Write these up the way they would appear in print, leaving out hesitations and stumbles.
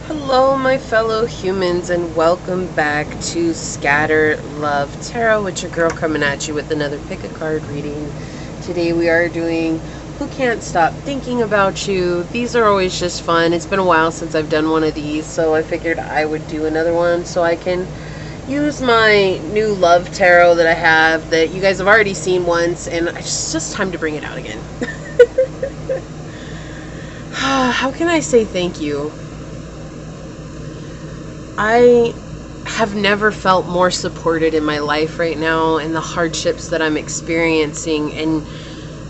Hello, my fellow humans, and welcome back to Scatter Love Tarot with your girl coming at you with another pick a card reading. Today we are doing Who Can't Stop Thinking About You. These are always just fun. It's been a while since I've done one of these, so I figured I would do another one so I can use my new love tarot that I have that you guys have already seen once, and it's just time to bring it out again. How can I say thank you? I have never felt more supported in my life right now and the hardships that I'm experiencing, and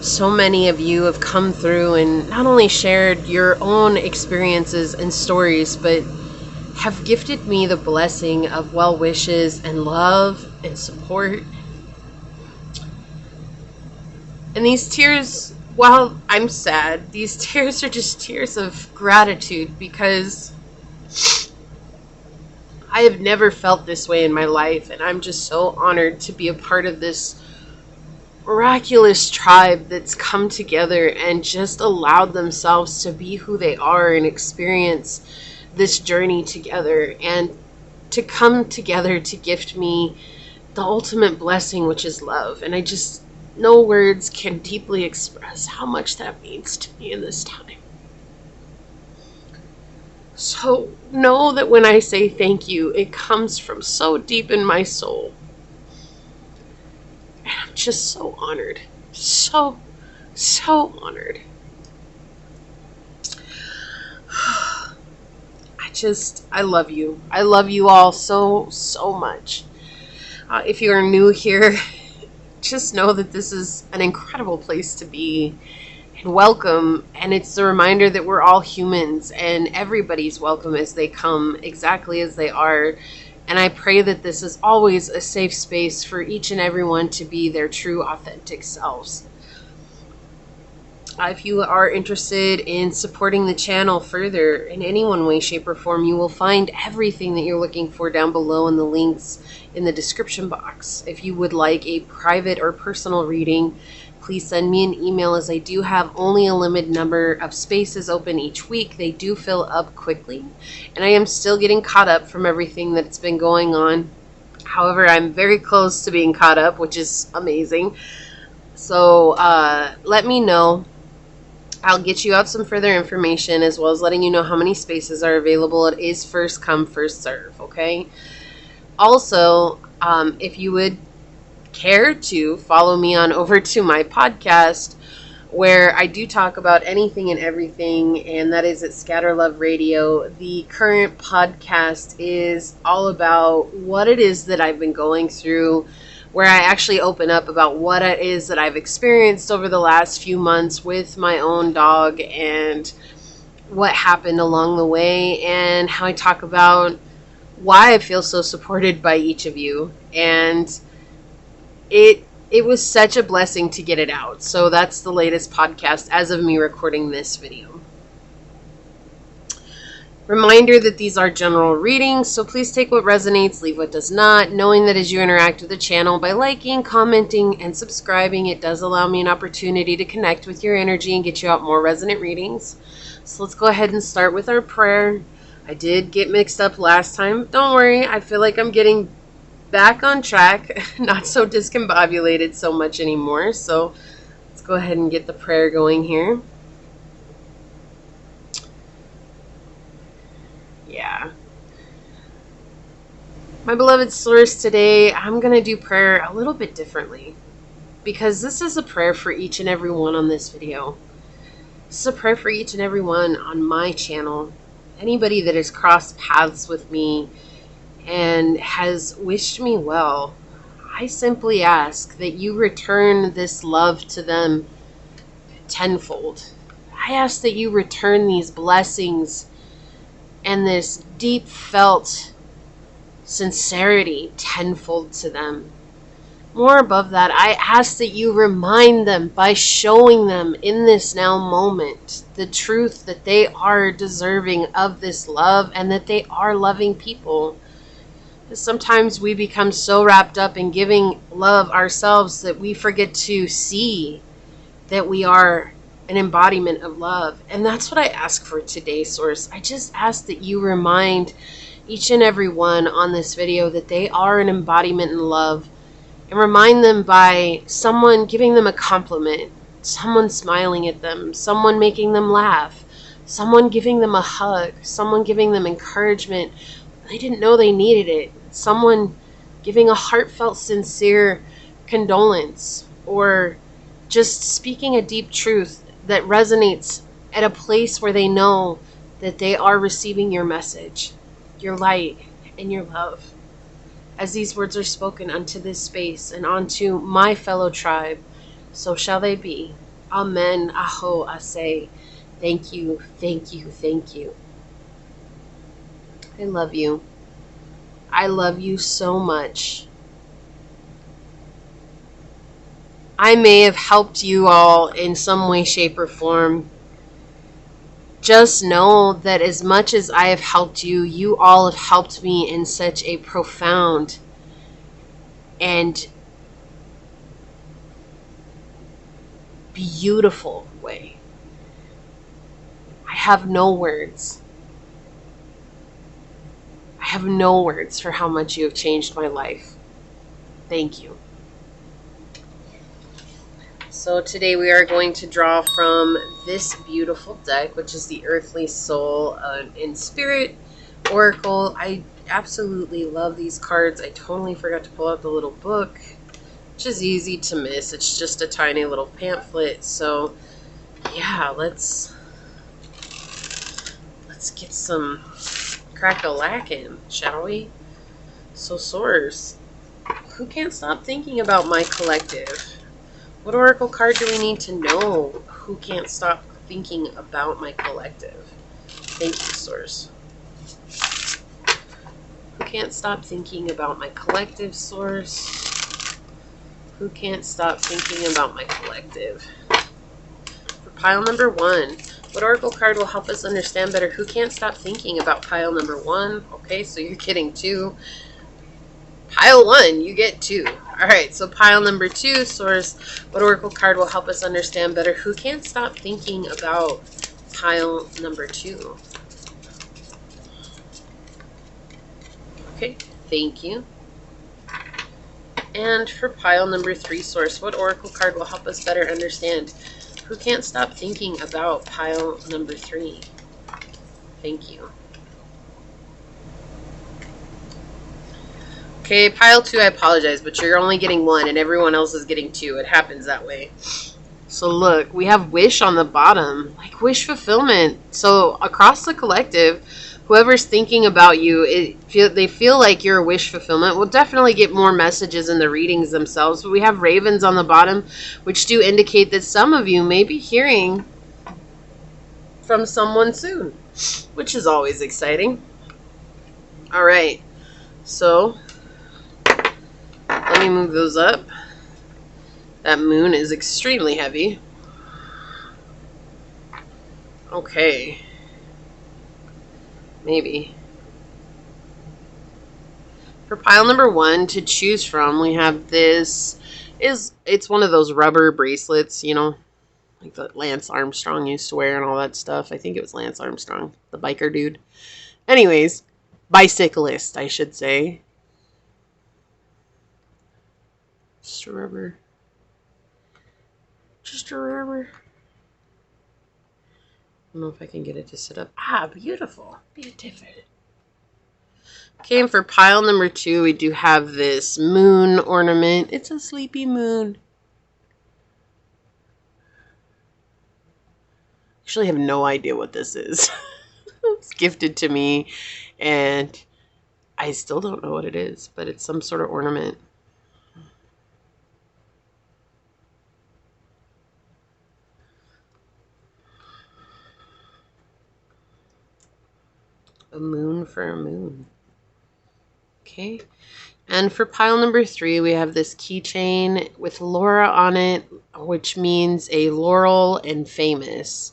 so many of you have come through and not only shared your own experiences and stories, but have gifted me the blessing of well wishes and love and support. And these tears, while I'm sad, these tears are just tears of gratitude, because I have never felt this way in my life, and I'm just so honored to be a part of this miraculous tribe that's come together and just allowed themselves to be who they are and experience this journey together, and to come together to gift me the ultimate blessing, which is love. And I just, no words can deeply express how much that means to me in this time. So know that when I say thank you, it comes from so deep in my soul. And I'm just so honored. So honored. I love you. I love you all so much. If you are new here, just know that this is an incredible place to be. Welcome, and it's a reminder that we're all humans and everybody's welcome as they come, exactly as they are. And I pray that this is always a safe space for each and everyone to be their true, authentic selves. If you are interested in supporting the channel further in any one way, shape, or form, you will find everything that you're looking for down below in the links in the description box. If you would like a private or personal reading, please send me an email, as I do have only a limited number of spaces open each week. They do fill up quickly, and I am still getting caught up from everything that's been going on. However, I'm very close to being caught up, which is amazing. So let me know. I'll get you out some further information, as well as letting you know how many spaces are available. It is first come, first serve, okay? Also, if you would care to follow me on over to my podcast, where I do talk about anything and everything, and that is at Scatter Love Radio. The current podcast is all about what it is that I've been going through, where I actually open up about what it is that I've experienced over the last few months with my own dog, and what happened along the way, and how I talk about why I feel so supported by each of you. And it was such a blessing to get it out. So that's the latest podcast as of me recording this video. Reminder that these are general readings, so please take what resonates, leave what does not, knowing that as you interact with the channel by liking, commenting, and subscribing, it does allow me an opportunity to connect with your energy and get you out more resonant readings. So let's go ahead and start with our prayer. I did get mixed up last time. Don't worry, I feel like I'm getting back on track, not so discombobulated so much anymore. So let's go ahead and get the prayer going here. Yeah. My beloved source, today I'm going to do prayer a little bit differently, because this is a prayer for each and every one on this video. This is a prayer for each and every one on my channel. Anybody that has crossed paths with me and has wished me well, I simply ask that you return this love to them tenfold. I ask that you return these blessings and this deep felt sincerity tenfold to them. More above that, I ask that you remind them by showing them in this now moment the truth that they are deserving of this love and that they are loving people. Sometimes we become so wrapped up in giving love ourselves that we forget to see that we are an embodiment of love. And that's what I ask for today, Source. I just ask that you remind each and every one on this video that they are an embodiment in love, and remind them by someone giving them a compliment, someone smiling at them, someone making them laugh, someone giving them a hug, someone giving them encouragement. They didn't know they needed it. Someone giving a heartfelt, sincere condolence, or just speaking a deep truth that resonates at a place where they know that they are receiving your message, your light, and your love. As these words are spoken unto this space and unto my fellow tribe, so shall they be. Amen. Aho, Aseh. Thank you, thank you, thank you. I love you. I love you so much. I may have helped you all in some way, shape, or form. Just know that as much as I have helped you, you all have helped me in such a profound and beautiful way. I have no words. I have no words for how much you have changed my life. Thank you. So today we are going to draw from this beautiful deck, which is the Earthly Soul in Spirit Oracle. I absolutely love these cards. I totally forgot to pull out the little book, which is easy to miss. It's just a tiny little pamphlet. So yeah, let's get some crack-a-lackin', shall we? So Source, who can't stop thinking about my collective? What oracle card do we need to know? Who can't stop thinking about my collective? Thank you, Source. Who can't stop thinking about my collective, Source? Who can't stop thinking about my collective? For pile number 1, what oracle card will help us understand better who can't stop thinking about pile number 1? Okay, so you're getting 2. Pile 1, you get 2. Alright, so pile number 2, Source, what oracle card will help us understand better who can't stop thinking about pile number 2? Okay, thank you. And for pile number 3, Source, what oracle card will help us better understand who can't stop thinking about pile number 3? Thank you. Okay, pile 2, I apologize, but you're only getting 1 and everyone else is getting 2. It happens that way. So look, we have wish on the bottom, like wish fulfillment. So across the collective, whoever's thinking about you, they feel like you're a wish fulfillment. We'll definitely get more messages in the readings themselves, but we have ravens on the bottom, which do indicate that some of you may be hearing from someone soon, which is always exciting. All right, so let me move those up. That moon is extremely heavy. Okay. Maybe. For pile number 1 to choose from, we have this. It's one of those rubber bracelets, you know, like that Lance Armstrong used to wear and all that stuff. I think it was Lance Armstrong, the biker dude. Anyways, bicyclist, I should say. Just a rubber. Just a rubber. I don't know if I can get it to sit up. Ah, beautiful. Beautiful. Okay, and for pile number 2, we do have this moon ornament. It's a sleepy moon. Actually, have no idea what this is. It's gifted to me, and I still don't know what it is, but it's some sort of ornament. A moon for a moon. Okay. And for pile number 3, we have this keychain with Laura on it, which means a laurel and famous.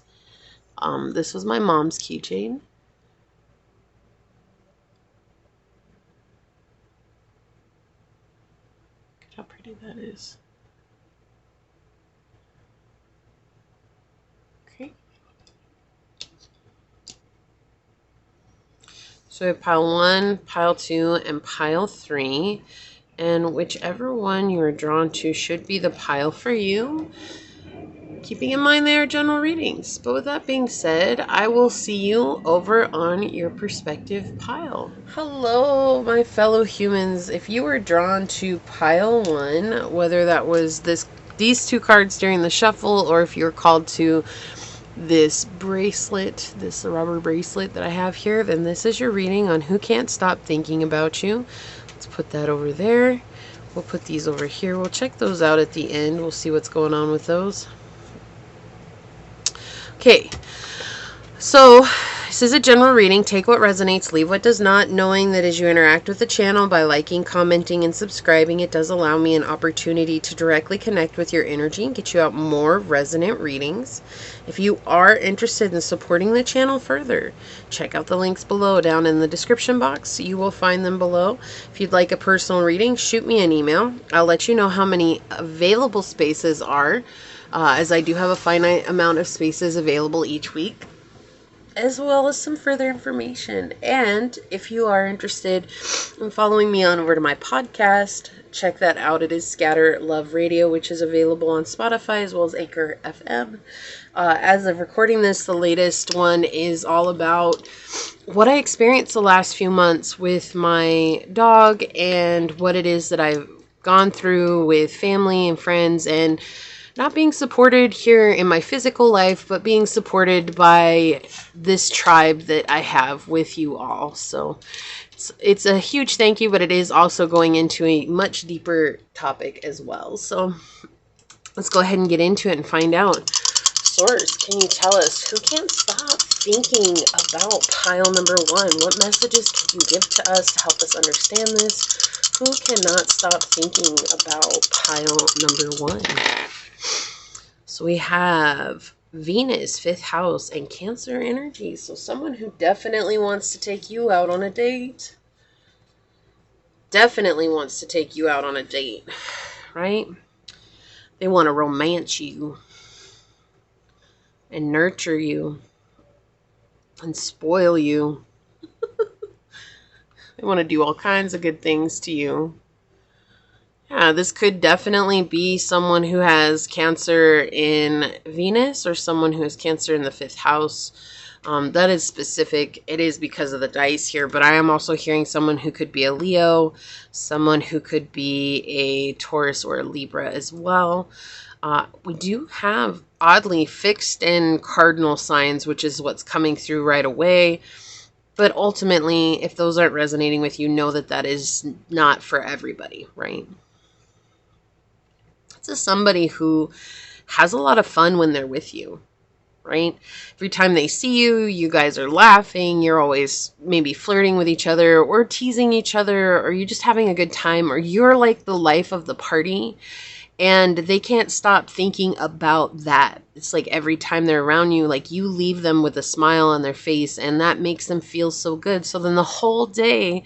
This was my mom's keychain. Look how pretty that is. So we have pile 1, pile 2, and pile 3. And whichever one you're drawn to should be the pile for you. Keeping in mind they are general readings. But with that being said, I will see you over on your perspective pile. Hello, my fellow humans. If you were drawn to pile 1, whether that was these 2 cards during the shuffle, or if you're called to this bracelet, this rubber bracelet that I have here, then this is your reading on who can't stop thinking about you. Let's put that over there. We'll put these over here. We'll check those out at the end. We'll see what's going on with those. Okay, so this is a general reading. Take what resonates, leave what does not, knowing that as you interact with the channel by liking, commenting, and subscribing, it does allow me an opportunity to directly connect with your energy and get you out more resonant readings. If you are interested in supporting the channel further, check out the links below down in the description box. You will find them below. If you'd like a personal reading, shoot me an email. I'll let you know how many available spaces are. As I do have a finite amount of spaces available each week, as well as some further information. And if you are interested in following me on over to my podcast, check that out. It is Scatter Love Radio, which is available on Spotify as well as Anchor FM. As of recording this, the latest one is all about what I experienced the last few months with my dog and what it is that I've gone through with family and friends, and not being supported here in my physical life, but being supported by this tribe that I have with you all. So it's a huge thank you, but it is also going into a much deeper topic as well. So let's go ahead and get into it and find out. Source, can you tell us who can't stop thinking about pile number 1? What messages can you give to us to help us understand this? Who cannot stop thinking about pile number 1? So we have Venus, 5th house, and Cancer energy. So someone who definitely wants to take you out on a date. Definitely wants to take you out on a date, right? They want to romance you and nurture you and spoil you. They want to do all kinds of good things to you. Yeah, this could definitely be someone who has Cancer in Venus or someone who has Cancer in the 5th house. That is specific. It is because of the dice here, but I am also hearing someone who could be a Leo, someone who could be a Taurus or a Libra as well. We do have, oddly, fixed and cardinal signs, which is what's coming through right away. But ultimately, if those aren't resonating with you, know that that is not for everybody, right? This is somebody who has a lot of fun when they're with you, right? Every time they see you, you guys are laughing. You're always maybe flirting with each other or teasing each other, or you're just having a good time, or you're like the life of the party. And they can't stop thinking about that. It's like every time they're around you, like you leave them with a smile on their face, and that makes them feel so good. So then the whole day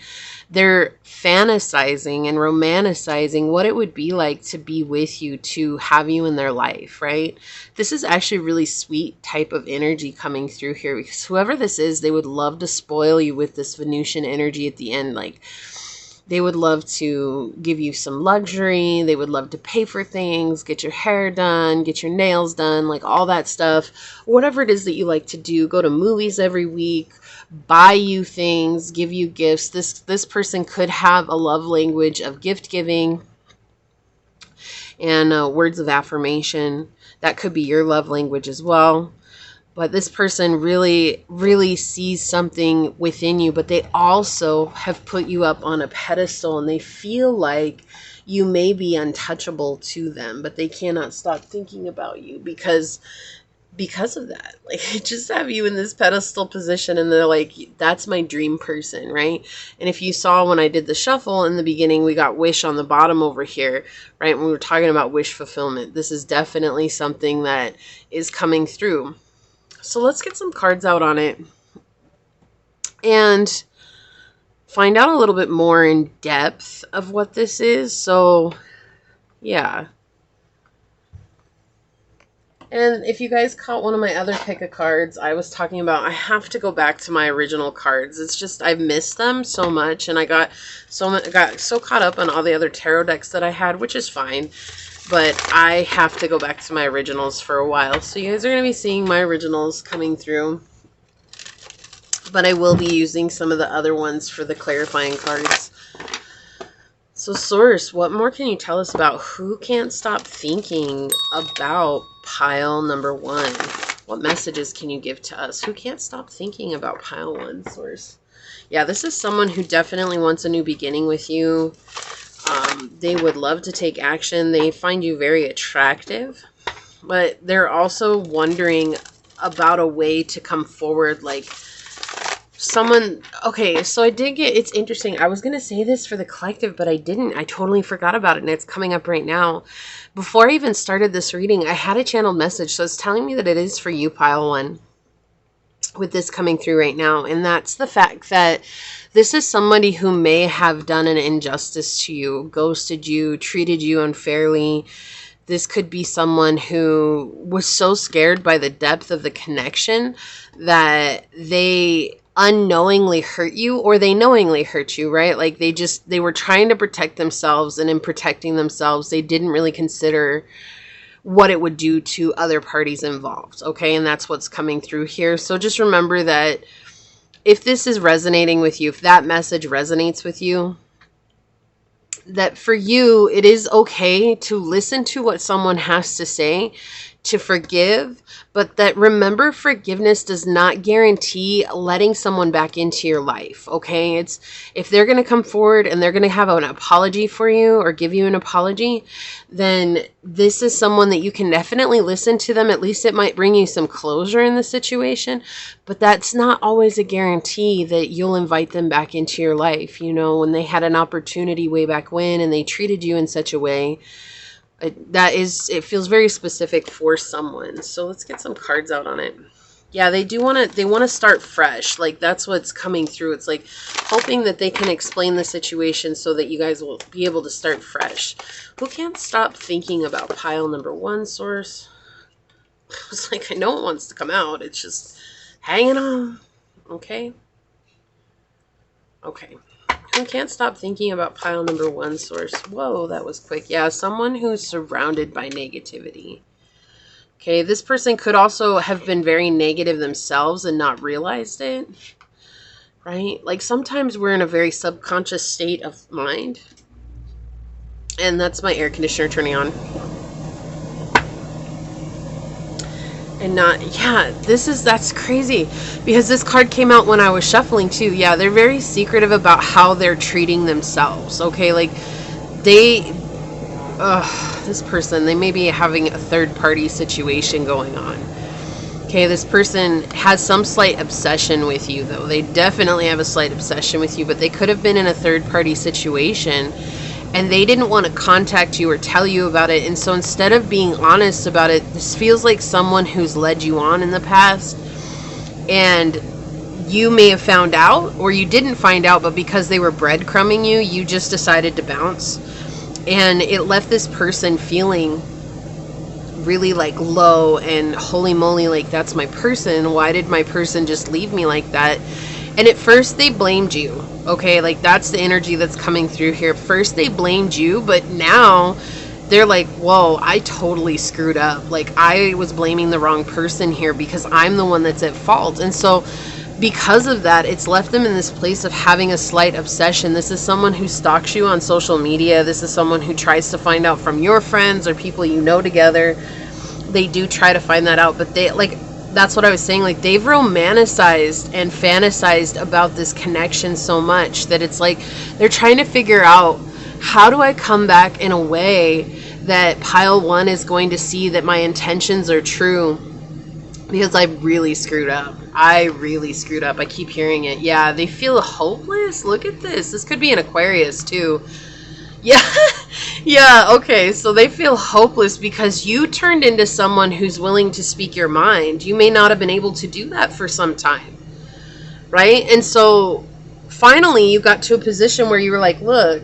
they're fantasizing and romanticizing what it would be like to be with you, to have you in their life, right? This is actually a really sweet type of energy coming through here, because whoever this is, they would love to spoil you with this Venusian energy at the end. Like, they would love to give you some luxury. They would love to pay for things, get your hair done, get your nails done, like all that stuff. Whatever it is that you like to do, go to movies every week, buy you things, give you gifts. This person could have a love language of gift giving and words of affirmation. That could be your love language as well. But this person really, really sees something within you, but they also have put you up on a pedestal, and they feel like you may be untouchable to them, but they cannot stop thinking about you because of that. Like, they just have you in this pedestal position, and they're like, that's my dream person, right? And if you saw when I did the shuffle in the beginning, we got wish on the bottom over here, right? When we were talking about wish fulfillment, this is definitely something that is coming through. So let's get some cards out on it and find out a little bit more in depth of what this is. So, yeah. And if you guys caught one of my other pick of cards, I was talking about I have to go back to my original cards. It's just I've missed them so much, and I got so caught up on all the other tarot decks that I had, which is fine. But I have to go back to my originals for a while. So you guys are going to be seeing my originals coming through. But I will be using some of the other ones for the clarifying cards. So Source, what more can you tell us about who can't stop thinking about pile number 1? What messages can you give to us? Who can't stop thinking about pile 1, Source? Yeah, this is someone who definitely wants a new beginning with you. They would love to take action. They find you very attractive. But they're also wondering about a way to come forward, like someone. Okay, so I did get, it's interesting. I was going to say this for the collective, but I didn't. I totally forgot about it, and it's coming up right now. Before I even started this reading, I had a channeled message, so it's telling me that it is for you, pile 1, with this coming through right now. And that's the fact that this is somebody who may have done an injustice to you, ghosted you, treated you unfairly. This could be someone who was so scared by the depth of the connection that they unknowingly hurt you, or they knowingly hurt you, right? Like they were trying to protect themselves, and in protecting themselves, they didn't really consider what it would do to other parties involved. Okay. And that's what's coming through here. So just remember that if this is resonating with you, if that message resonates with you, that for you, it is okay to listen to what someone has to say, to forgive, but that remember, forgiveness does not guarantee letting someone back into your life, okay? It's if they're going to come forward and they're going to have an apology for you or give you an apology, then this is someone that you can definitely listen to them. At least it might bring you some closure in the situation, but that's not always a guarantee that you'll invite them back into your life. You know, when they had an opportunity way back when and they treated you in such a way, it feels very specific for someone. So let's get some cards out on it. Yeah, they want to start fresh. Like that's what's coming through. It's like hoping that they can explain the situation so that you guys will be able to start fresh. Who can't stop thinking about pile number 1, Source? I was like, I know it wants to come out. It's just hanging on. Okay. Okay. Who can't stop thinking about pile number 1, Source? Whoa, that was quick. Yeah, someone who's surrounded by negativity. Okay, this person could also have been very negative themselves and not realized it. Right? Like sometimes we're in a very subconscious state of mind. And that's my air conditioner turning on. And not, yeah, that's crazy. Because this card came out when I was shuffling too. Yeah, they're very secretive about how they're treating themselves. Okay, like this person, they may be having a third party situation going on. Okay, this person has some slight obsession with you though. They definitely have a slight obsession with you, but they could have been in a third party situation and they didn't want to contact you or tell you about it. And so instead of being honest about it, this feels like someone who's led you on in the past and you may have found out or you didn't find out, but because they were breadcrumbing you, you just decided to bounce. And it left this person feeling really like low and holy moly, like that's my person. Why did my person just leave me like that? And at first they blamed you. Okay, like that's the energy that's coming through here. First they blamed you, but now they're like, whoa, I totally screwed up. Like I was blaming the wrong person here because I'm the one that's at fault. And so because of that, it's left them in this place of having a slight obsession. This is someone who stalks you on social media. This is someone who tries to find out from your friends or people you know together. They do try to find that out, but they like, that's what I was saying. Like they've romanticized and fantasized about this connection so much that it's like they're trying to figure out, how do I come back in a way that pile 1 is going to see that my intentions are true? Because I really screwed up. I keep hearing it. Yeah, they feel hopeless. Look at this. This could be an Aquarius too. Yeah. Yeah, okay. So they feel hopeless because you turned into someone who's willing to speak your mind. You may not have been able to do that for some time. Right? And so finally you got to a position where you were like, look,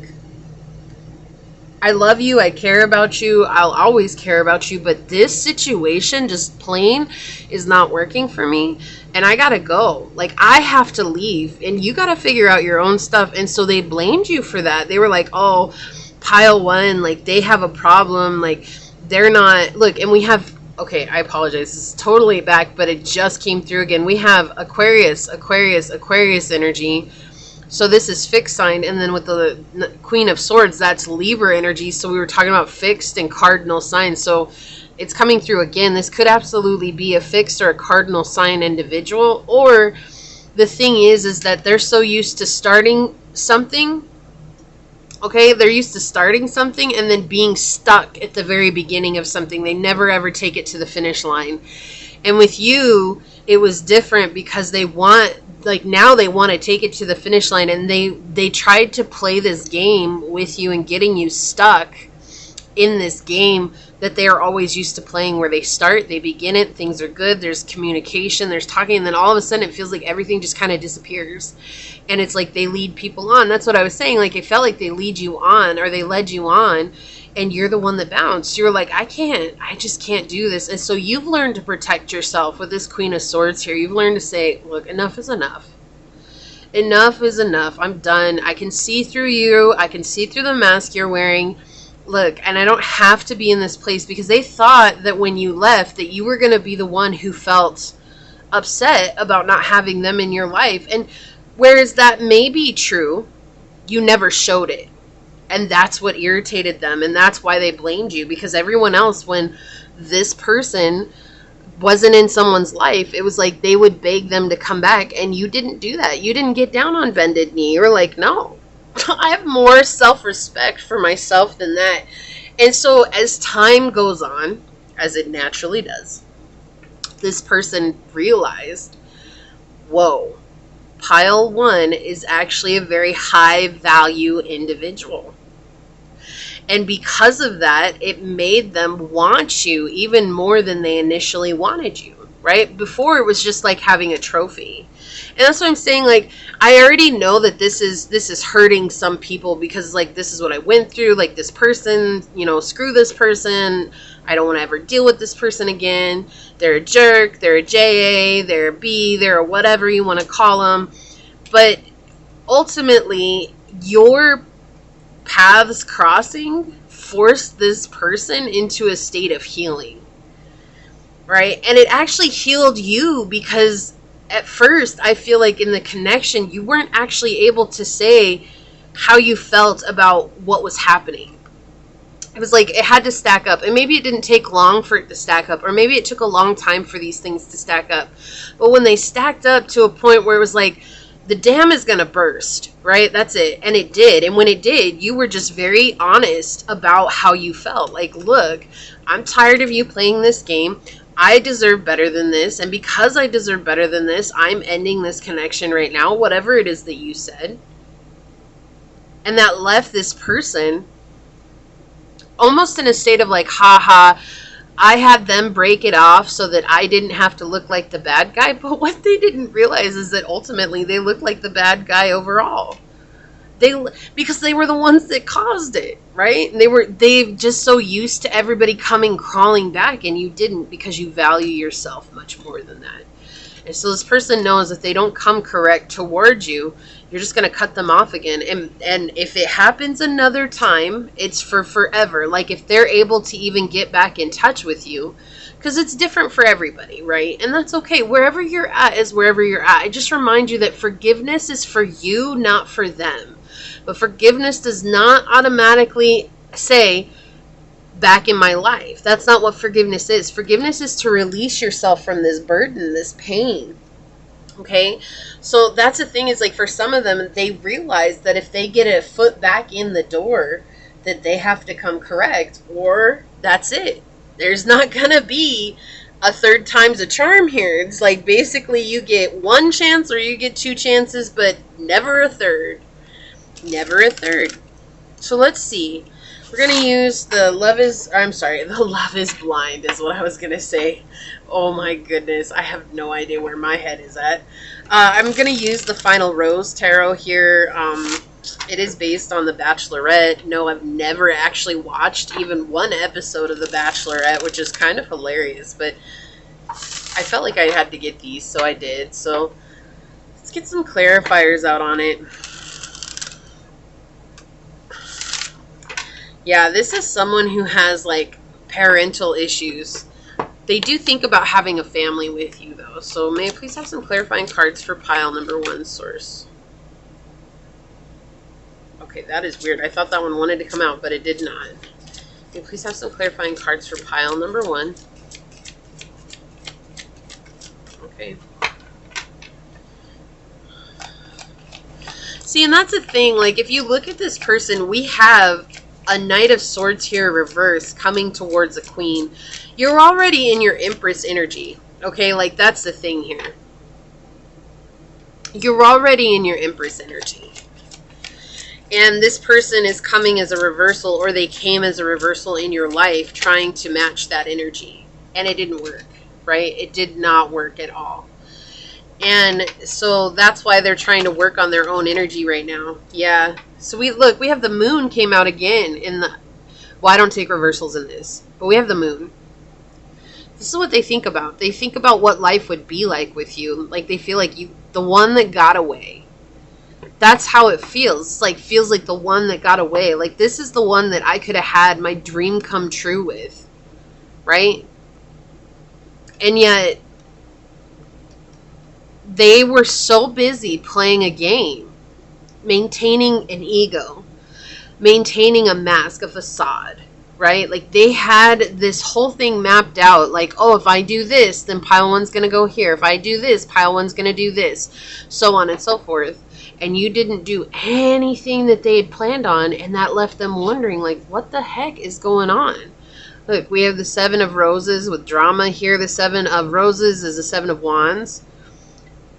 I love you. I care about you. I'll always care about you. But this situation just plain is not working for me. And I got to go. Like, I have to leave. And you got to figure out your own stuff. And so they blamed you for that. They were like, oh, pile one, like, they have a problem. Like, they're not. Look, and we have. Okay, I apologize. This is totally back, but it just came through again. We have Aquarius, Aquarius, Aquarius energy. So this is fixed sign, and then with the Queen of Swords, that's Libra energy. So we were talking about fixed and cardinal signs. So it's coming through again. This could absolutely be a fixed or a cardinal sign individual. Or the thing is that they're so used to starting something. Okay, they're used to starting something and then being stuck at the very beginning of something. They never ever take it to the finish line. And with you, it was different because they want, like, now they want to take it to the finish line, and they tried to play this game with you and getting you stuck in this game that they are always used to playing, where they start, they begin it, things are good, there's communication, there's talking, and then all of a sudden it feels like everything just kind of disappears. And it's like they lead people on. That's what I was saying. Like, it felt like they lead you on, or they led you on, and you're the one that bounced. You were like, I just can't do this. And so you've learned to protect yourself with this Queen of Swords here. You've learned to say, look, enough is enough. Enough is enough. I'm done. I can see through you. I can see through the mask you're wearing. Look, and I don't have to be in this place, because they thought that when you left that you were going to be the one who felt upset about not having them in your life. And whereas that may be true, you never showed it. And that's what irritated them. And that's why they blamed you. Because everyone else, when this person wasn't in someone's life, it was like they would beg them to come back. And you didn't do that. You didn't get down on bended knee. You were like, no, I have more self-respect for myself than that. And so as time goes on, as it naturally does, this person realized, whoa, pile one is actually a very high value individual. And because of that, it made them want you even more than they initially wanted you, right? Before, it was just like having a trophy. And that's what I'm saying. Like, I already know that this is hurting some people, because, like, this is what I went through. Like, this person, you know, screw this person. I don't want to ever deal with this person again. They're a jerk. They're a JA. They're a B. They're a whatever you want to call them. But ultimately, your paths crossing forced this person into a state of healing, right? And it actually healed you, because at first, I feel like in the connection, you weren't actually able to say how you felt about what was happening. It was like it had to stack up. And maybe it didn't take long for it to stack up. Or maybe it took a long time for these things to stack up. But when they stacked up to a point where it was like, the dam is going to burst, right? That's it. And it did. And when it did, you were just very honest about how you felt. Like, look, I'm tired of you playing this game. I deserve better than this. And because I deserve better than this, I'm ending this connection right now, whatever it is that you said. And that left this person almost in a state of like, haha, I had them break it off so that I didn't have to look like the bad guy. But what they didn't realize is that ultimately they looked like the bad guy overall. Because they were the ones that caused it, right? They just so used to everybody coming crawling back, and you didn't, because you value yourself much more than that. And so this person knows if they don't come correct towards you, you're just going to cut them off again. And if it happens another time, it's for forever. Like, if they're able to even get back in touch with you, because it's different for everybody, right? And that's okay. Wherever you're at is wherever you're at. I just remind you that forgiveness is for you, not for them. But forgiveness does not automatically say, back in my life. That's not what forgiveness is. Forgiveness is to release yourself from this burden, this pain. Okay? So that's the thing, is like, for some of them, they realize that if they get a foot back in the door, that they have to come correct, or that's it. There's not gonna be a third time's a charm here. It's like, basically, you get one chance or you get two chances, but never a third. Never a third. So let's see. We're going to use the love is blind is what I was going to say. Oh my goodness. I have no idea where my head is at. I'm going to use the Final Rose Tarot here. It is based on The Bachelorette. No, I've never actually watched even one episode of The Bachelorette, which is kind of hilarious, but I felt like I had to get these, so I did. So let's get some clarifiers out on it. Yeah, this is someone who has like parental issues. They do think about having a family with you, though. So may I please have some clarifying cards for pile number 1, source? Okay, that is weird. I thought that one wanted to come out, but it did not. May I please have some clarifying cards for pile number 1? Okay. See, and that's the thing. Like, if you look at this person, we have a Knight of Swords here reverse coming towards a Queen. You're already in your Empress energy. Okay, like, that's the thing here. You're already in your Empress energy. And this person is coming as a reversal, or they came as a reversal in your life trying to match that energy. And it didn't work, right? It did not work at all. And so that's why they're trying to work on their own energy right now. Yeah. So we have the Moon came out again in the... Well, I don't take reversals in this, but we have the Moon. This is what they think about. They think about what life would be like with you. Like, they feel like you, the one that got away. That's how it feels. It's like, feels like the one that got away. Like, this is the one that I could have had my dream come true with. Right? And yet, they were so busy playing a game, maintaining an ego, maintaining a mask, a facade, right? Like, they had this whole thing mapped out. Like, oh, if I do this, then pile 1's going to go here. If I do this, pile 1's going to do this, so on and so forth. And you didn't do anything that they had planned on, and that left them wondering, like, what the heck is going on? Look, we have the 7 of Roses with drama here. The 7 of Roses is the 7 of Wands.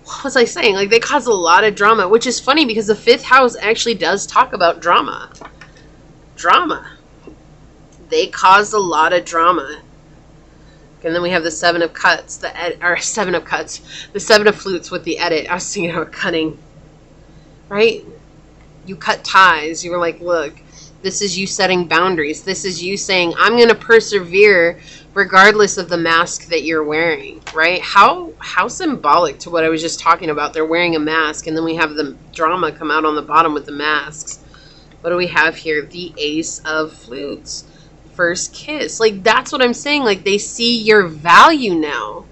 What was I saying? Like, they cause a lot of drama, which is funny because the 5th house actually does talk about drama. Drama. They caused a lot of drama. And then we have the 7 of Cuts, the 7 of Cuts, the 7 of Flutes with the edit. I was thinking about cutting. Right? You cut ties. You were like, look, this is you setting boundaries. This is you saying, I'm going to persevere regardless of the mask that you're wearing, right? How symbolic to what I was just talking about. They're wearing a mask, and then we have the drama come out on the bottom with the masks. What do we have here? The Ace of Flutes. First kiss. Like, that's what I'm saying. Like, they see your value now.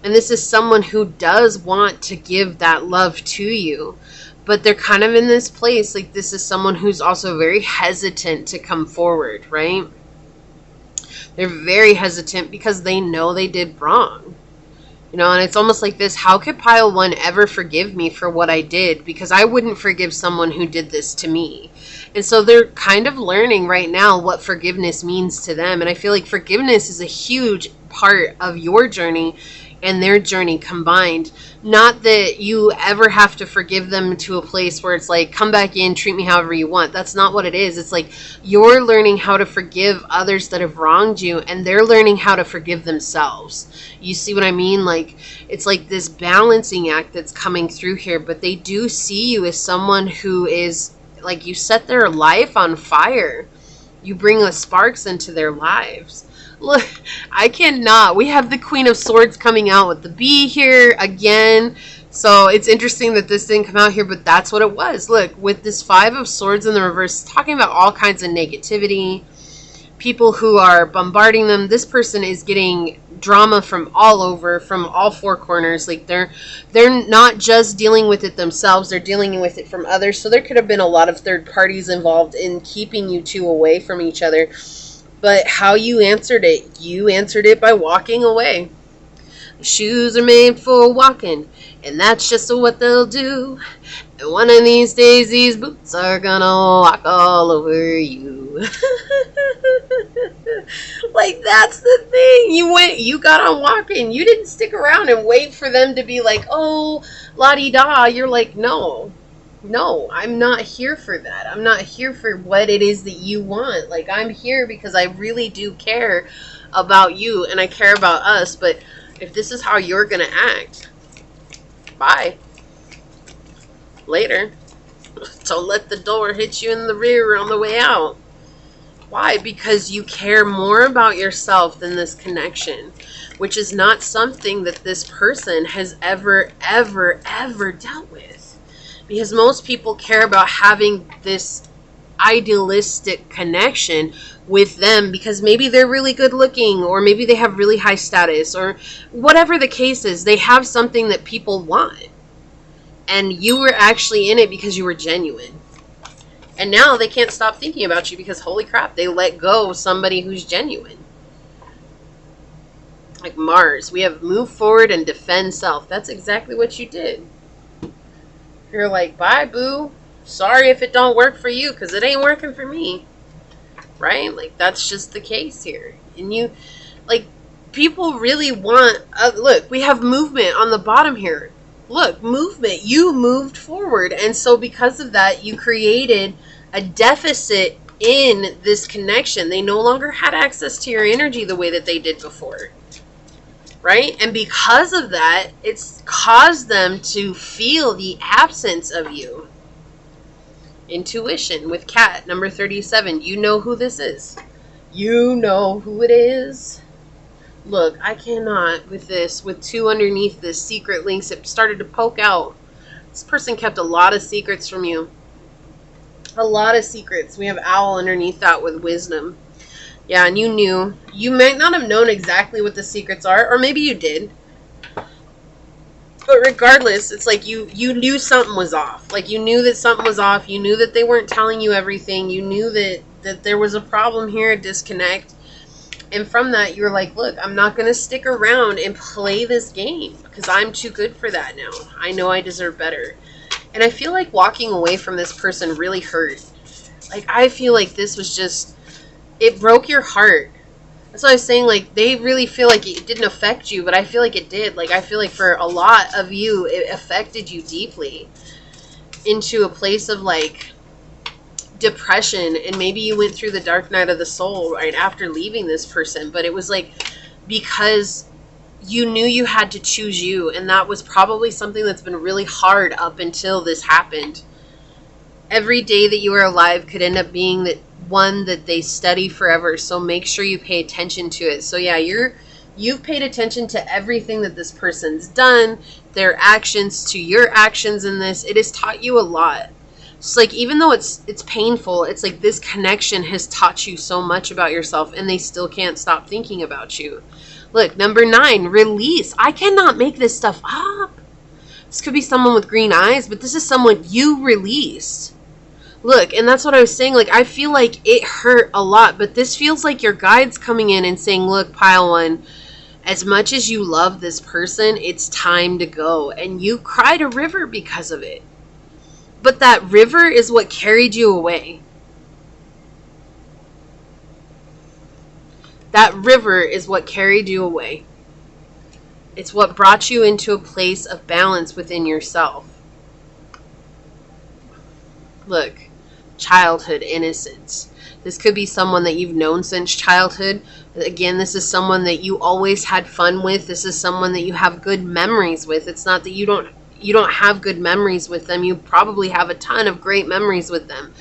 And this is someone who does want to give that love to you. But they're kind of in this place, like, this is someone who's also very hesitant to come forward, right? They're very hesitant because they know they did wrong. You know, and it's almost like this, how could pile 1 ever forgive me for what I did? Because I wouldn't forgive someone who did this to me. And so they're kind of learning right now what forgiveness means to them. And I feel like forgiveness is a huge part of your journey and their journey combined. Not that you ever have to forgive them to a place where it's like, come back in, treat me however you want. That's not what it is. It's like you're learning how to forgive others that have wronged you, and they're learning how to forgive themselves. You see what I mean? Like, it's like this balancing act that's coming through here, but they do see you as someone who is, like, you set their life on fire. You bring the sparks into their lives. Look, I cannot. We have the Queen of Swords coming out with the bee here again. So it's interesting that this didn't come out here, but that's what it was. Look, with this 5 of Swords in the reverse, talking about all kinds of negativity, people who are bombarding them. This person is getting drama from all over, from all 4 corners. Like, they're not just dealing with it themselves, they're dealing with it from others. So there could have been a lot of third parties involved in keeping you two away from each other. But how you answered it by walking away. Shoes are made for walking, and that's just what they'll do. And one of these days, these boots are gonna walk all over you. Like, that's the thing. You got on walking. You didn't stick around and wait for them to be like, oh, la-di-da. You're like, no, I'm not here for that. I'm not here for what it is that you want. Like, I'm here because I really do care about you, and I care about us, but if this is how you're going to act, bye. Later. Don't let the door hit you in the rear on the way out. Why? Because you care more about yourself than this connection, which is not something that this person has ever dealt with. Because most people care about having this idealistic connection with them because maybe they're really good looking, or maybe they have really high status, or whatever the case is, they have something that people want. And you were actually in it because you were genuine. And now they can't stop thinking about you because, holy crap, they let go of somebody who's genuine. Like Mars, we have move forward and defend self. That's exactly what you did. You're like, bye, boo. Sorry if it don't work for you, because it ain't working for me. Right? Like, that's just the case here. And you, like, people really want, look, we have movement on the bottom here. Look, movement. You moved forward. And so because of that, you created a deficit in this connection. They no longer had access to your energy the way that they did before. Right? And because of that, it's caused them to feel the absence of you. Intuition with Cat, number 37. You know who this is. You know who it is. Look, I cannot with this, with 2 underneath this secret links. It started to poke out. This person kept a lot of secrets from you. A lot of secrets. We have Owl underneath that with wisdom. Yeah, and you knew. You might not have known exactly what the secrets are, or maybe you did. But regardless, it's like you knew something was off. Like, you knew that something was off. You knew that they weren't telling you everything. You knew that there was a problem here, a disconnect. And from that, you were like, look, I'm not going to stick around and play this game because I'm too good for that now. I know I deserve better. And I feel like walking away from this person really hurt. Like, I feel like this was just, it broke your heart. That's what I was saying. Like, they really feel like it didn't affect you, but I feel like it did. Like, I feel like for a lot of you, it affected you deeply into a place of, like, depression, and maybe you went through the dark night of the soul right after leaving this person. But it was like, because you knew you had to choose you, and that was probably something that's been really hard up until this happened. Every day that you are alive could end up being that one that they study forever, so make sure you pay attention to it. So yeah, you've paid attention to everything that this person's done, their actions to your actions in this. It has taught you a lot. It's like, even though it's painful, it's like this connection has taught you so much about yourself, and they still can't stop thinking about you. Look, number 9, release. I cannot make this stuff up. This could be someone with green eyes, but this is someone you released. Look, and that's what I was saying. Like, I feel like it hurt a lot, but this feels like your guides coming in and saying, look, Pile 1, as much as you love this person, it's time to go. And you cried a river because of it. But that river is what carried you away. That river is what carried you away. It's what brought you into a place of balance within yourself. Look, childhood innocence. This could be someone that you've known since childhood. Again, this is someone that you always had fun with. This is someone that you have good memories with. It's not that you don't have good memories with them. You probably have a ton of great memories with them.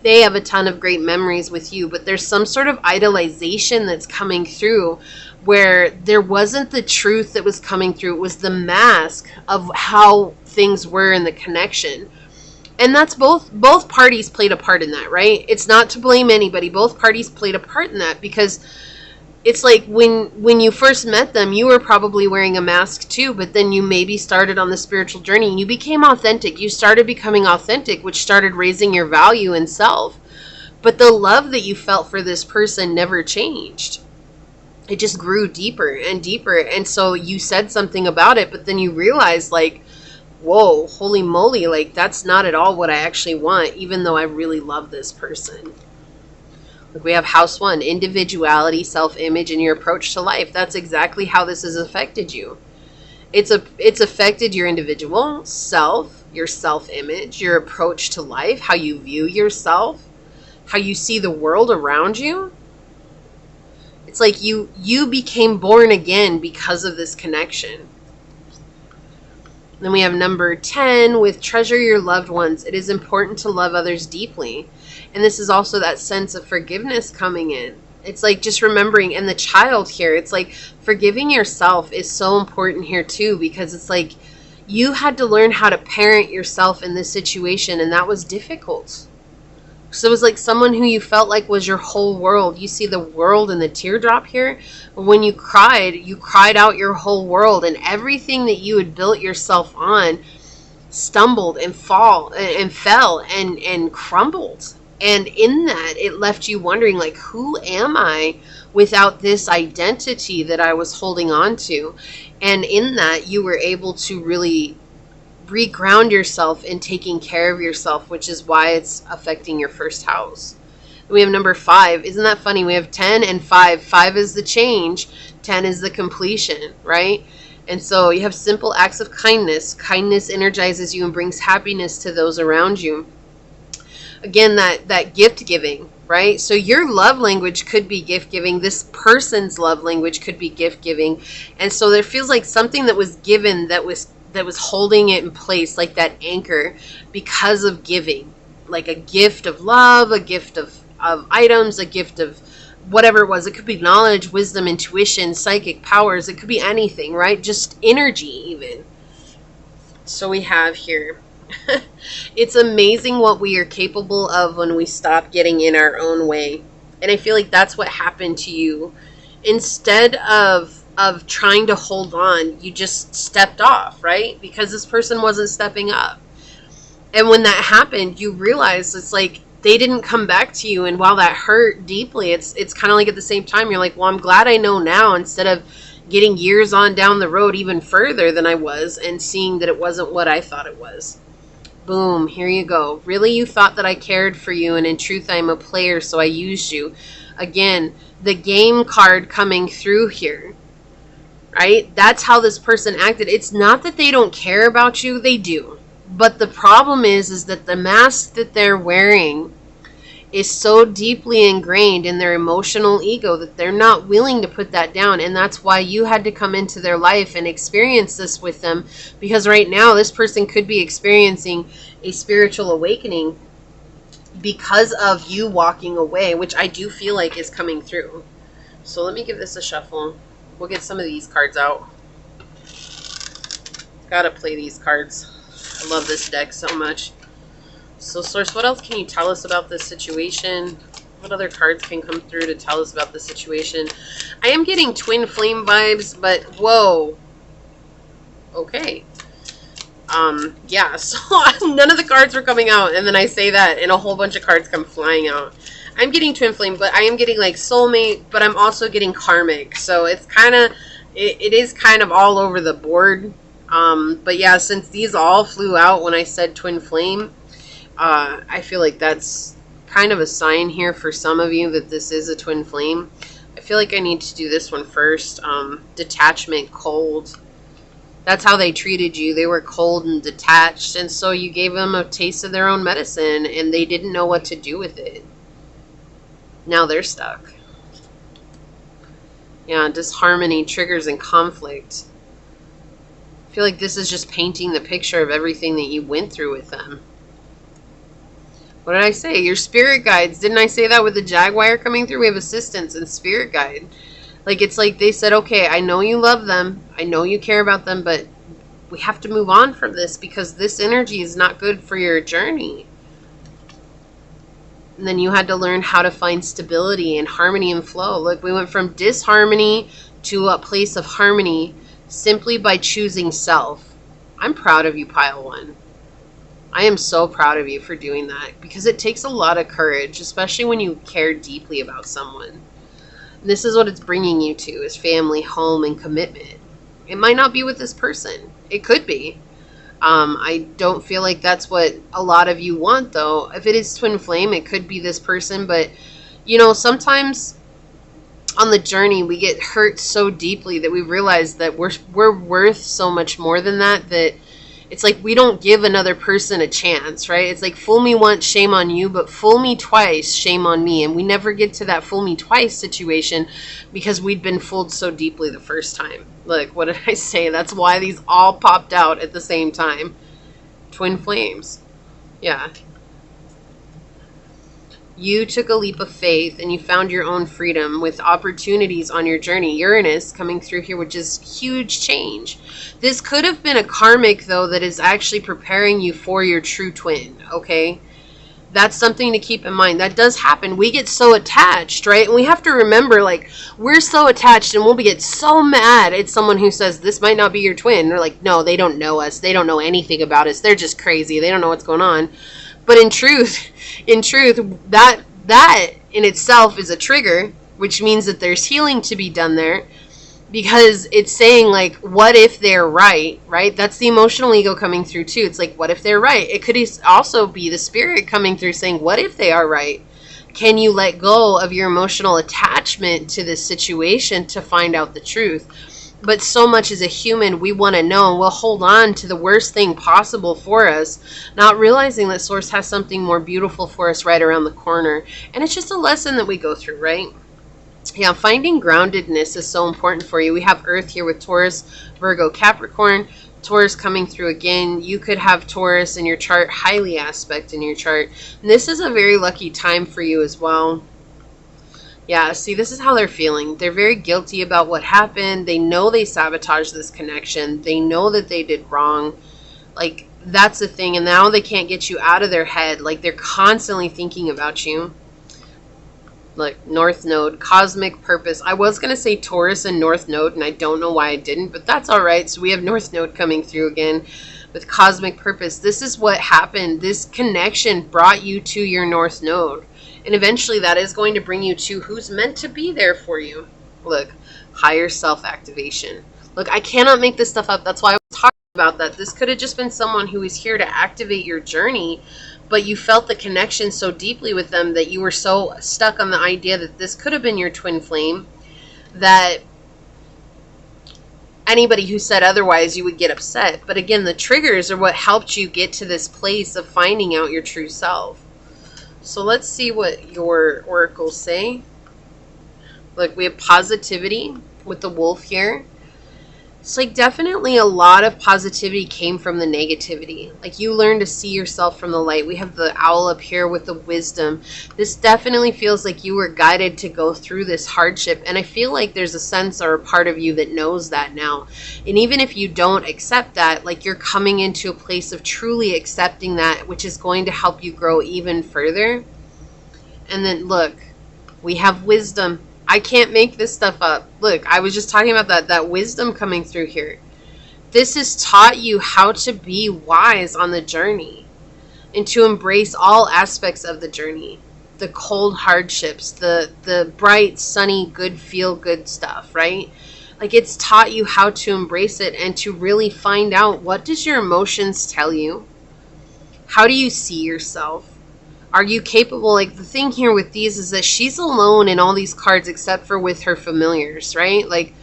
They have a ton of great memories with you, but there's some sort of idolization that's coming through where there wasn't the truth that was coming through. It was the mask of how things were in the connection. And that's both parties played a part in that, right? It's not to blame anybody. Both parties played a part in that, because it's like when you first met them, you were probably wearing a mask too, but then you maybe started on the spiritual journey and you became authentic. You started becoming authentic, which started raising your value in self. But the love that you felt for this person never changed. It just grew deeper and deeper. And so you said something about it, but then you realized, like, whoa, holy moly, like, that's not at all what I actually want, even though I really love this person. Like, we have house 1, individuality, self-image, and your approach to life. That's exactly how this has affected you. It's affected your individual self, your self-image, your approach to life, how you view yourself, how you see the world around you. It's like you became born again because of this connection. Then we have number 10 with treasure your loved ones. It is important to love others deeply. And this is also that sense of forgiveness coming in. It's like just remembering, and the child here, it's like forgiving yourself is so important here too, because it's like you had to learn how to parent yourself in this situation, and that was difficult. So it was like someone who you felt like was your whole world. You see the world in the teardrop here. When you cried out your whole world, and everything that you had built yourself on stumbled and fell and crumbled. And in that, it left you wondering, like, who am I without this identity that I was holding on to? And in that, you were able to really reground yourself in taking care of yourself, which is why it's affecting your first house. We have number 5. Isn't that funny? We have 10 and 5. 5 is the change. 10 is the completion, right? And so you have simple acts of kindness. Kindness energizes you and brings happiness to those around you. Again, that gift giving, right? So your love language could be gift giving. This person's love language could be gift giving. And so there feels like something that was given that was holding it in place, like that anchor, because of giving. Like a gift of love, a gift of items, a gift of whatever it was. It could be knowledge, wisdom, intuition, psychic powers. It could be anything, right? Just energy even. So we have here, it's amazing what we are capable of when we stop getting in our own way. And I feel like that's what happened to you. Instead of trying to hold on, you just stepped off, right? Because this person wasn't stepping up. And when that happened, you realize it's like they didn't come back to you. And while that hurt deeply, it's kind of like at the same time, you're like, well, I'm glad I know now, instead of getting years on down the road even further than I was and seeing that it wasn't what I thought it was. Boom, here you go. Really, you thought that I cared for you, and in truth, I'm a player, so I used you. Again, the game card coming through here, right? That's how this person acted. It's not that they don't care about you. They do. But the problem is that the mask that they're wearing is so deeply ingrained in their emotional ego that they're not willing to put that down. And that's why you had to come into their life and experience this with them. Because right now, this person could be experiencing a spiritual awakening because of you walking away, which I do feel like is coming through. So let me give this a shuffle. We'll get some of these cards out. Gotta play these cards. I love this deck so much. So, Source, what else can you tell us about this situation? What other cards can come through to tell us about this situation? I am getting twin flame vibes, but whoa. Okay. Yeah, so none of the cards were coming out, and then I say that, and a whole bunch of cards come flying out. I'm getting twin flame, but I am getting like soulmate, but I'm also getting karmic. So it's kind of, it is kind of all over the board. But yeah, since these all flew out when I said twin flame, I feel like that's kind of a sign here for some of you that this is a twin flame. I feel like I need to do this one first. Detachment, cold. That's how they treated you. They were cold and detached, and so you gave them a taste of their own medicine, and they didn't know what to do with it. Now they're stuck. Yeah, disharmony, triggers, and conflict. I feel like this is just painting the picture of everything that you went through with them. What did I say? Your spirit guides. Didn't I say that with the jaguar coming through? We have assistance and spirit guide. Like, it's like they said, okay, I know you love them. I know you care about them, but we have to move on from this because this energy is not good for your journey. And then you had to learn how to find stability and harmony and flow. Look, we went from disharmony to a place of harmony simply by choosing self. I'm proud of you, Pile 1. I am so proud of you for doing that because it takes a lot of courage, especially when you care deeply about someone. And this is what it's bringing you to, is family, home, and commitment. It might not be with this person. It could be. I don't feel like that's what a lot of you want, though. If it is twin flame, it could be this person. But, you know, sometimes on the journey, we get hurt so deeply that we realize that we're worth so much more than that, that It's like we don't give another person a chance, right? It's like fool me once, shame on you, but fool me twice, shame on me. And we never get to that fool me twice situation because we'd been fooled so deeply the first time. Look, what did I say? That's why these all popped out at the same time. Twin flames. Yeah. You took a leap of faith and you found your own freedom with opportunities on your journey. Uranus coming through here, which is huge change. This could have been a karmic, though, that is actually preparing you for your true twin, okay? That's something to keep in mind. That does happen. We get so attached, right? And we have to remember, like, we're so attached and we'll get so mad at someone who says, this might not be your twin. They're like, no, they don't know us. They don't know anything about us. They're just crazy. They don't know what's going on. But in truth, that in itself is a trigger, which means that there's healing to be done there, because it's saying, like, what if they're right, right? That's the emotional ego coming through too. It's like, what if they're right? It could also be the spirit coming through saying, what if they are right? Can you let go of your emotional attachment to this situation to find out the truth? But so much as a human, we want to know, and we'll hold on to the worst thing possible for us, not realizing that Source has something more beautiful for us right around the corner. And it's just a lesson that we go through, right? Yeah, finding groundedness is so important for you. We have Earth here with Taurus, Virgo, Capricorn. Taurus coming through again. You could have Taurus in your chart, highly aspect in your chart. And this is a very lucky time for you as well. Yeah, see, this is how they're feeling. They're very guilty about what happened. They know they sabotaged this connection. They know that they did wrong. Like, that's the thing. And now they can't get you out of their head. Like, they're constantly thinking about you. Like, North Node, cosmic purpose. I was going to say Taurus and North Node, and I don't know why I didn't, but that's all right. So we have North Node coming through again with cosmic purpose. This is what happened. This connection brought you to your North Node. And eventually that is going to bring you to who's meant to be there for you. Look, higher self-activation. Look, I cannot make this stuff up. That's why I was talking about that. This could have just been someone who is here to activate your journey, but you felt the connection so deeply with them that you were so stuck on the idea that this could have been your twin flame that anybody who said otherwise, you would get upset. But again, the triggers are what helped you get to this place of finding out your true self. So let's see what your oracles say. Look, we have positivity with the wolf here. It's like definitely a lot of positivity came from the negativity. Like you learn to see yourself from the light. We have the owl up here with the wisdom. This definitely feels like you were guided to go through this hardship. And I feel like there's a sense or a part of you that knows that now. And even if you don't accept that, like you're coming into a place of truly accepting that, which is going to help you grow even further. And then look, we have wisdom. I can't make this stuff up. Look, I was just talking about that wisdom coming through here. This has taught you how to be wise on the journey and to embrace all aspects of the journey. The cold hardships, the bright, sunny, good, feel-good stuff, right? Like it's taught you how to embrace it and to really find out, what does your emotions tell you? How do you see yourself? Are you capable? Like the thing here with these is that she's alone in all these cards except for with her familiars, right? Like,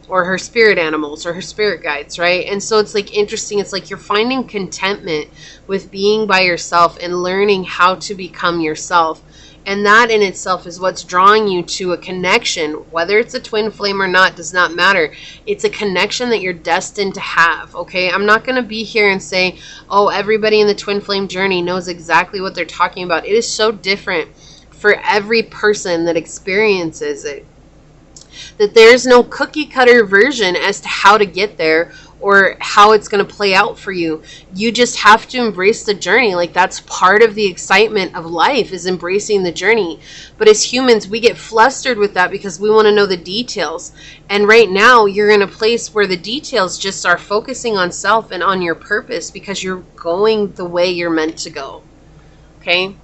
or her spirit animals or her spirit guides, right? And so it's like interesting. It's like you're finding contentment with being by yourself and learning how to become yourself. And that in itself is what's drawing you to a connection. Whether it's a twin flame or not does not matter. It's a connection that you're destined to have, okay? I'm not going to be here and say, oh, everybody in the twin flame journey knows exactly what they're talking about. It is so different for every person that experiences it, that there's no cookie cutter version as to how to get there or how it's going to play out for you. You just have to embrace the journey. Like that's part of the excitement of life, is embracing the journey. But as humans, we get flustered with that because we want to know the details. And right now you're in a place where the details just are focusing on self and on your purpose because you're going the way you're meant to go. Okay?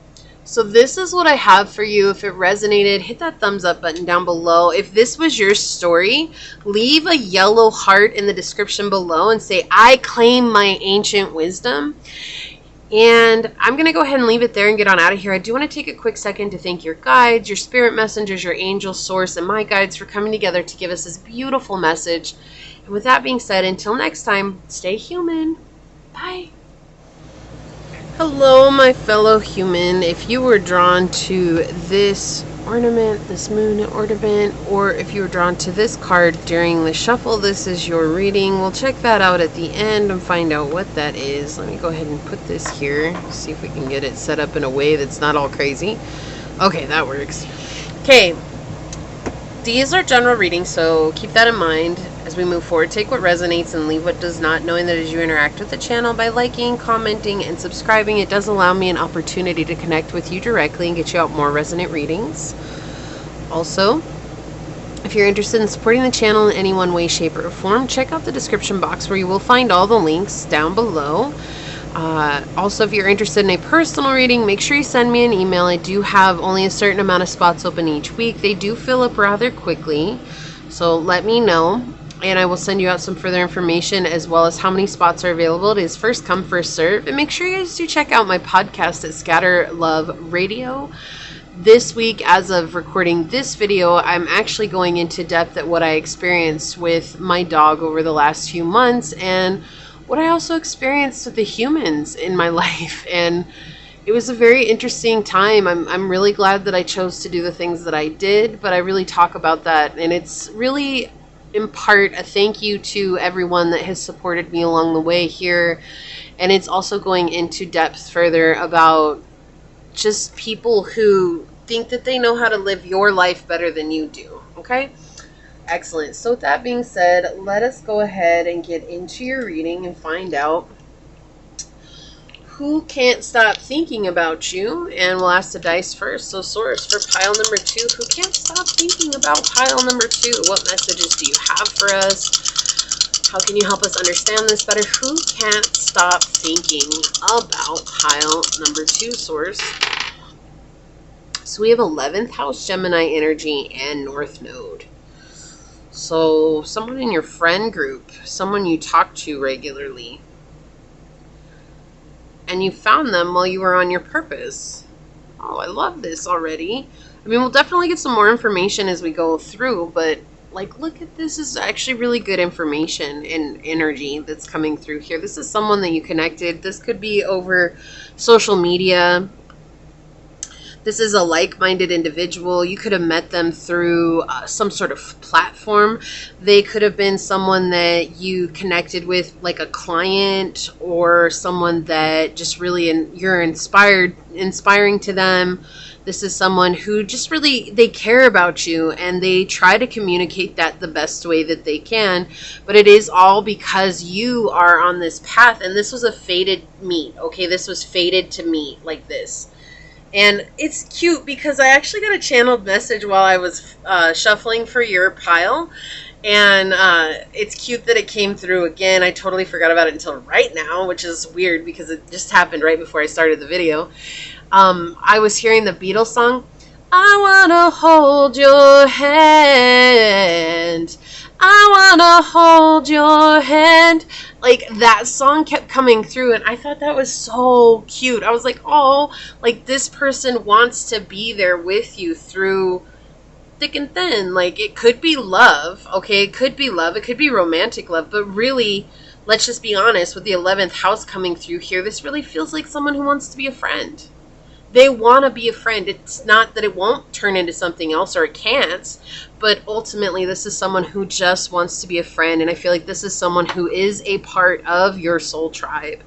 So this is what I have for you. If it resonated, hit that thumbs up button down below. If this was your story, leave a yellow heart in the description below and say, I claim my ancient wisdom. And I'm going to go ahead and leave it there and get on out of here. I do want to take a quick second to thank your guides, your spirit messengers, your angel source, and my guides for coming together to give us this beautiful message. And with that being said, until next time, stay human. Bye. Hello, my fellow human. If you were drawn to this ornament, this moon ornament, or if you were drawn to this card during the shuffle, this is your reading. We'll check that out at the end and find out what that is. Let me go ahead and put this here, see if we can get it set up in a way that's not all crazy. Okay, that works. Okay, these are general readings, so keep that in mind as we move forward. Take what resonates and leave what does not, knowing that as you interact with the channel by liking, commenting, and subscribing, it does allow me an opportunity to connect with you directly and get you out more resonant readings. Also, if you're interested in supporting the channel in any one way, shape, or form, check out the description box where you will find all the links down below. Also, if you're interested in a personal reading, make sure you send me an email. I do have only a certain amount of spots open each week. They do fill up rather quickly, so let me know, and I will send you out some further information as well as how many spots are available. It is first come, first serve, and make sure you guys do check out my podcast at Scatter Love Radio. This week, as of recording this video, I'm actually going into depth at what I experienced with my dog over the last few months and what I also experienced with the humans in my life. And it was a very interesting time. I'm really glad that I chose to do the things that I did, but I really talk about that. And it's really, in part, a thank you to everyone that has supported me along the way here. And it's also going into depth further about just people who think that they know how to live your life better than you do. Okay? Excellent. So with that being said, let us go ahead and get into your reading and find out who can't stop thinking about you. And we'll ask the dice first. So Source, for pile number 2, who can't stop thinking about pile number 2? What messages do you have for us? How can you help us understand this better? Who can't stop thinking about pile number 2, Source? So we have 11th house Gemini energy and North Node. So someone in your friend group, someone you talk to regularly, and you found them while you were on your purpose. Oh, I love this already. I mean, we'll definitely get some more information as we go through, but like, look at this. Is actually really good information and energy that's coming through here. This is someone that you connected. This could be over social media. This is a like-minded individual. You could have met them through some sort of platform. They could have been someone that you connected with, like a client, or someone that just really you're inspiring to them. This is someone who just really, they care about you and they try to communicate that the best way that they can. But it is all because you are on this path, and this was a fated meet. Okay, this was fated to meet like this. And it's cute because I actually got a channeled message while I was shuffling for your pile. And it's cute that it came through again. I totally forgot about it until right now, which is weird because it just happened right before I started the video. I was hearing the Beatles song, I wanna hold your hand, I wanna hold your hand. Like, that song kept coming through, and I thought that was so cute. I was like, oh, like, this person wants to be there with you through thick and thin. Like, it could be love, okay? It could be love. It could be romantic love. But really, let's just be honest, with the 11th house coming through here, this really feels like someone who wants to be a friend. They want to be a friend. It's not that it won't turn into something else, or it can't, but ultimately this is someone who just wants to be a friend. And I feel like this is someone who is a part of your soul tribe.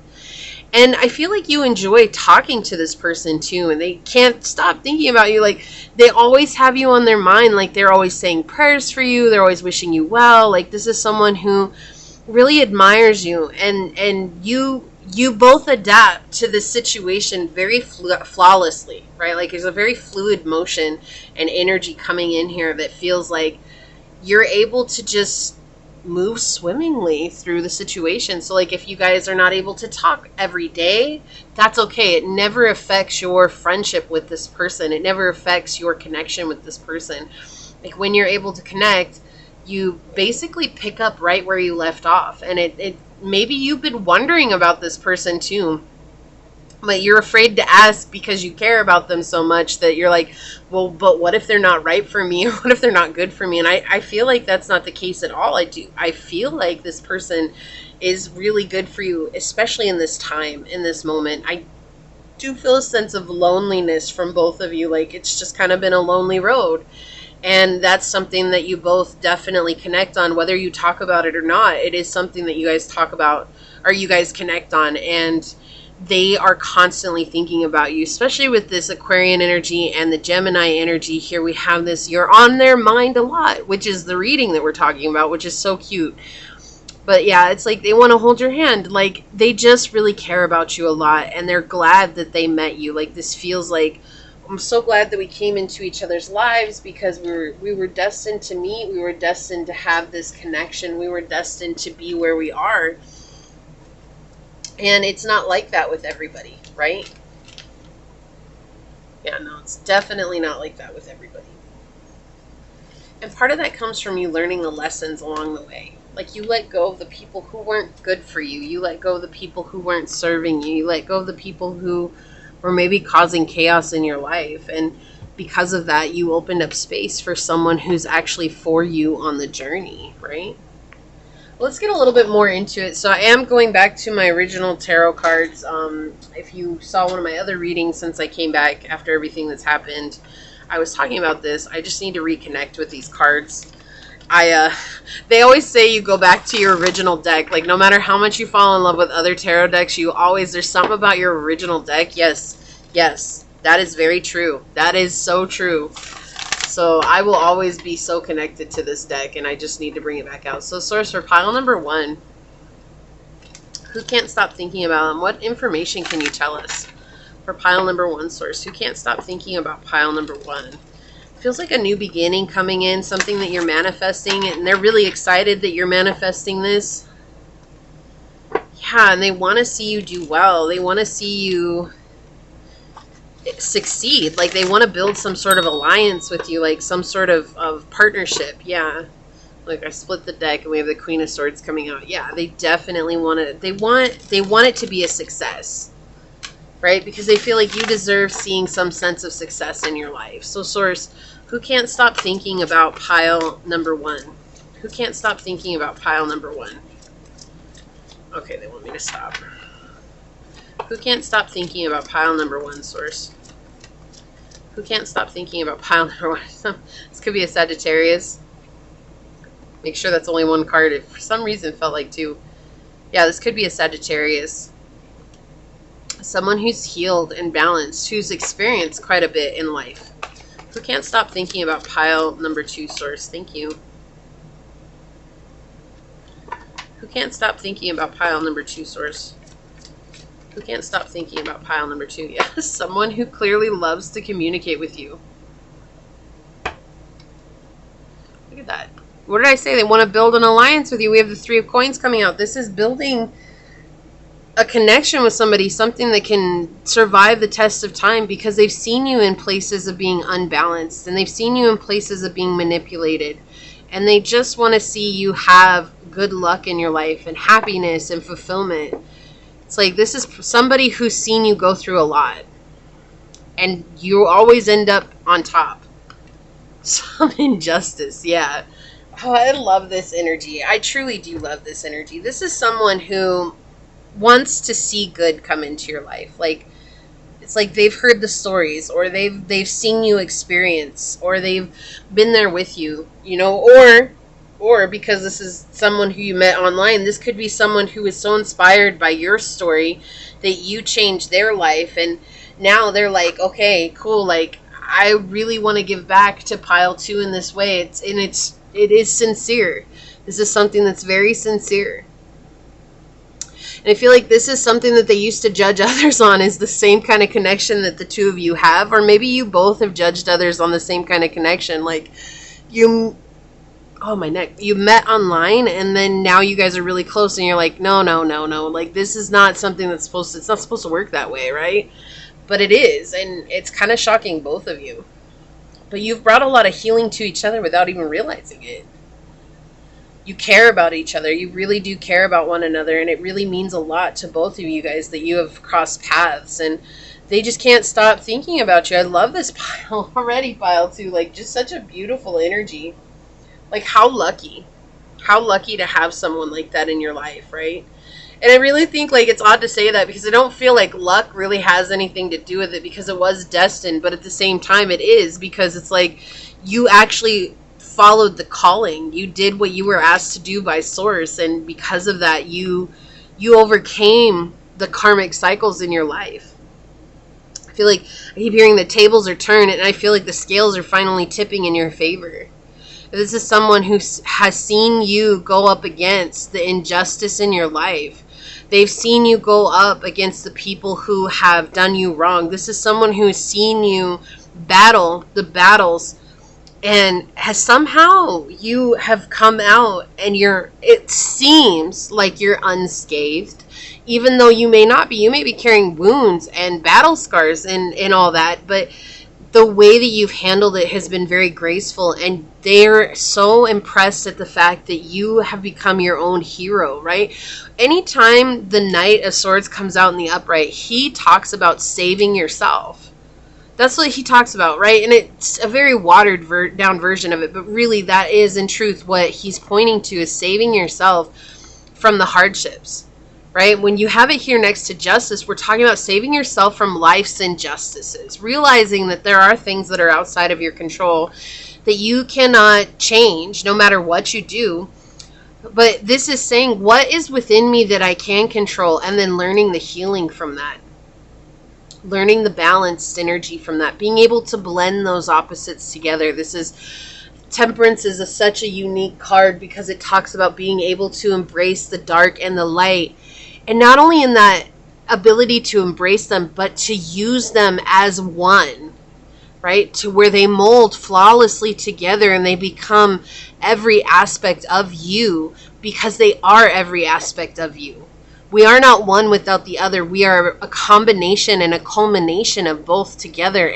And I feel like you enjoy talking to this person too, and they can't stop thinking about you. Like, they always have you on their mind. Like, they're always saying prayers for you. They're always wishing you well. Like, this is someone who really admires you, and you both adapt to the situation very flawlessly, right? Like, there's a very fluid motion and energy coming in here that feels like you're able to just move swimmingly through the situation. So, like, if you guys are not able to talk every day, that's okay. It never affects your friendship with this person. It never affects your connection with this person. Like, when you're able to connect, you basically pick up right where you left off. And it maybe you've been wondering about this person too. But you're afraid to ask because you care about them so much that you're like, well, but what if they're not right for me? Or what if they're not good for me? And I feel like that's not the case at all. I feel like this person is really good for you, especially in this time, in this moment. I do feel a sense of loneliness from both of you. Like, it's just kind of been a lonely road. And that's something that you both definitely connect on, whether you talk about it or not. It is something that you guys talk about, or you guys connect on. And they are constantly thinking about you, especially with this Aquarian energy and the Gemini energy. Here we have this, you're on their mind a lot, which is the reading that we're talking about, which is so cute. But yeah, it's like they want to hold your hand. Like, they just really care about you a lot, and they're glad that they met you. Like, this feels like, I'm so glad that we came into each other's lives, because we were destined to meet. We were destined to have this connection. We were destined to be where we are. And it's not like that with everybody, right? Yeah, no, it's definitely not like that with everybody. And part of that comes from you learning the lessons along the way. Like, you let go of the people who weren't good for you. You let go of the people who weren't serving you. You let go of the people who were maybe causing chaos in your life. And because of that, you opened up space for someone who's actually for you on the journey, right? Let's get a little bit more into it. So I am going back to my original tarot cards. If you saw one of my other readings since I came back after everything that's happened, I was talking about this. I just need to reconnect with these cards. They always say you go back to your original deck. Like, no matter how much you fall in love with other tarot decks, there's something about your original deck. Yes, that is very true. That is so true. So I will always be so connected to this deck, and I just need to bring it back out. So, source for pile number 1. Who can't stop thinking about them? What information can you tell us for pile number 1, source? Who can't stop thinking about pile number 1? Feels like a new beginning coming in, something that you're manifesting, and they're really excited that you're manifesting this. Yeah, and they want to see you do well. They want to see you succeed. Like, they want to build some sort of alliance with you, like some sort of partnership. Yeah, like I split the deck and we have the Queen of Swords coming out. Yeah, they definitely want it. They want it to be a success, right? Because they feel like you deserve seeing some sense of success in your life. So, source, who can't stop thinking about pile number 1? Who can't stop thinking about pile number 1? Okay, they want me to stop. Who can't stop thinking about pile number 1, source? Who can't stop thinking about pile number 1? This could be a Sagittarius. Make sure that's only one card. If for some reason it felt like 2. Yeah, this could be a Sagittarius. Someone who's healed and balanced, who's experienced quite a bit in life. Who can't stop thinking about pile number 2, source? Thank you. Who can't stop thinking about pile number 2, source? Who can't stop thinking about pile number 2? Yes, someone who clearly loves to communicate with you. Look at that. What did I say? They want to build an alliance with you. We have the 3 of Coins coming out. This is building a connection with somebody, something that can survive the test of time, because they've seen you in places of being unbalanced, and they've seen you in places of being manipulated, and they just want to see you have good luck in your life and happiness and fulfillment. It's like, this is somebody who's seen you go through a lot, and you always end up on top. Some injustice, yeah. Oh, I love this energy. I truly do love this energy. This is someone who wants to see good come into your life. Like, it's like they've heard the stories, or they've seen you experience, or they've been there with you, you know, or because this is someone who you met online, this could be someone who is so inspired by your story that you changed their life, and now they're like, okay, cool, like, I really want to give back to pile 2 in this way. It is sincere. This is something that's very sincere. And I feel like this is something that they used to judge others on, is the same kind of connection that the 2 of you have. Or maybe you both have judged others on the same kind of connection. Like, oh, my neck. You met online, and then now you guys are really close, and you're like, no. Like, this is not something it's not supposed to work that way, right? But it is, and it's kind of shocking, both of you. But you've brought a lot of healing to each other without even realizing it. You care about each other. You really do care about one another, and it really means a lot to both of you guys that you have crossed paths, and they just can't stop thinking about you. I love this pile already, pile 2. Like, just such a beautiful energy. Like, how lucky to have someone like that in your life, right? And I really think, like, it's odd to say that because I don't feel like luck really has anything to do with it because it was destined, but at the same time it is, because it's like you actually followed the calling. You did what you were asked to do by source, and because of that you overcame the karmic cycles in your life. I feel like I keep hearing the tables are turned, and I feel like the scales are finally tipping in your favor. This is someone who has seen you go up against the injustice in your life. They've seen you go up against the people who have done you wrong. This is someone who's seen you battle the battles, and has somehow you have come out and it seems like you're unscathed, even though you may not be. You may be carrying wounds and battle scars and all that, but the way that you've handled it has been very graceful, and they're so impressed at the fact that you have become your own hero, right? Anytime the Knight of Swords comes out in the upright, he talks about saving yourself. That's what he talks about, right? And it's a very watered down version of it, but really that is in truth what he's pointing to, is saving yourself from the hardships. Right? When you have it here next to justice, we're talking about saving yourself from life's injustices, realizing that there are things that are outside of your control that you cannot change no matter what you do. But this is saying, what is within me that I can control? And then learning the healing from that. Learning the balanced energy from that. Being able to blend those opposites together. Temperance is such a unique card because it talks about being able to embrace the dark and the light. And not only in that ability to embrace them, but to use them as one, right? To where they mold flawlessly together and they become every aspect of you, because they are every aspect of you. We are not one without the other. We are a combination and a culmination of both together.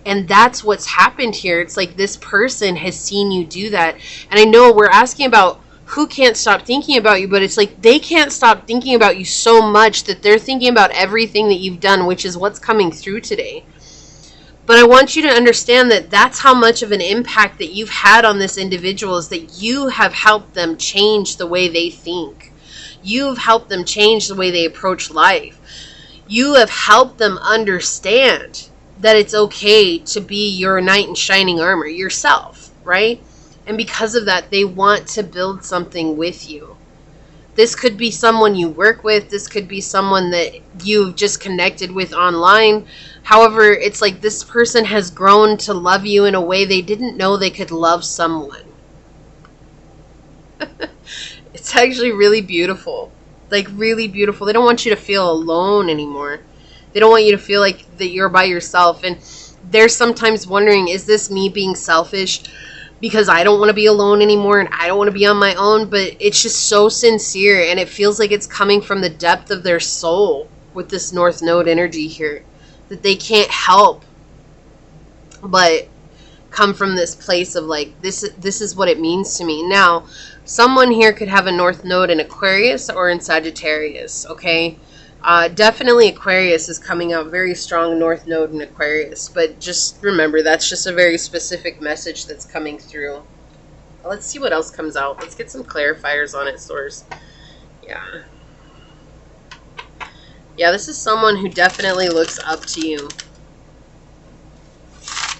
And that's what's happened here. It's like this person has seen you do that. And I know we're asking about who can't stop thinking about you, but it's like they can't stop thinking about you so much that they're thinking about everything that you've done, which is what's coming through today. But I want you to understand that that's how much of an impact that you've had on this individual, is that you have helped them change the way they think. You've helped them change the way they approach life. You have helped them understand that it's okay to be your knight in shining armor, yourself, right? And because of that, they want to build something with you. This could be someone you work with. This could be someone that you've just connected with online. However, it's like this person has grown to love you in a way they didn't know they could love someone. It's actually really beautiful. Like, really beautiful. They don't want you to feel alone anymore. They don't want you to feel like that you're by yourself. And they're sometimes wondering, is this me being selfish because I don't want to be alone anymore and I don't want to be on my own? But it's just so sincere, and it feels like it's coming from the depth of their soul with this North Node energy here, that they can't help but come from this place of like, this is what it means to me. Now, someone here could have a North Node in Aquarius or in Sagittarius, okay? Definitely Aquarius is coming out very strong, North Node in Aquarius. But just remember, that's just a very specific message that's coming through. Let's see what else comes out. Let's get some clarifiers on it, Source. Yeah. Yeah, this is someone who definitely looks up to you.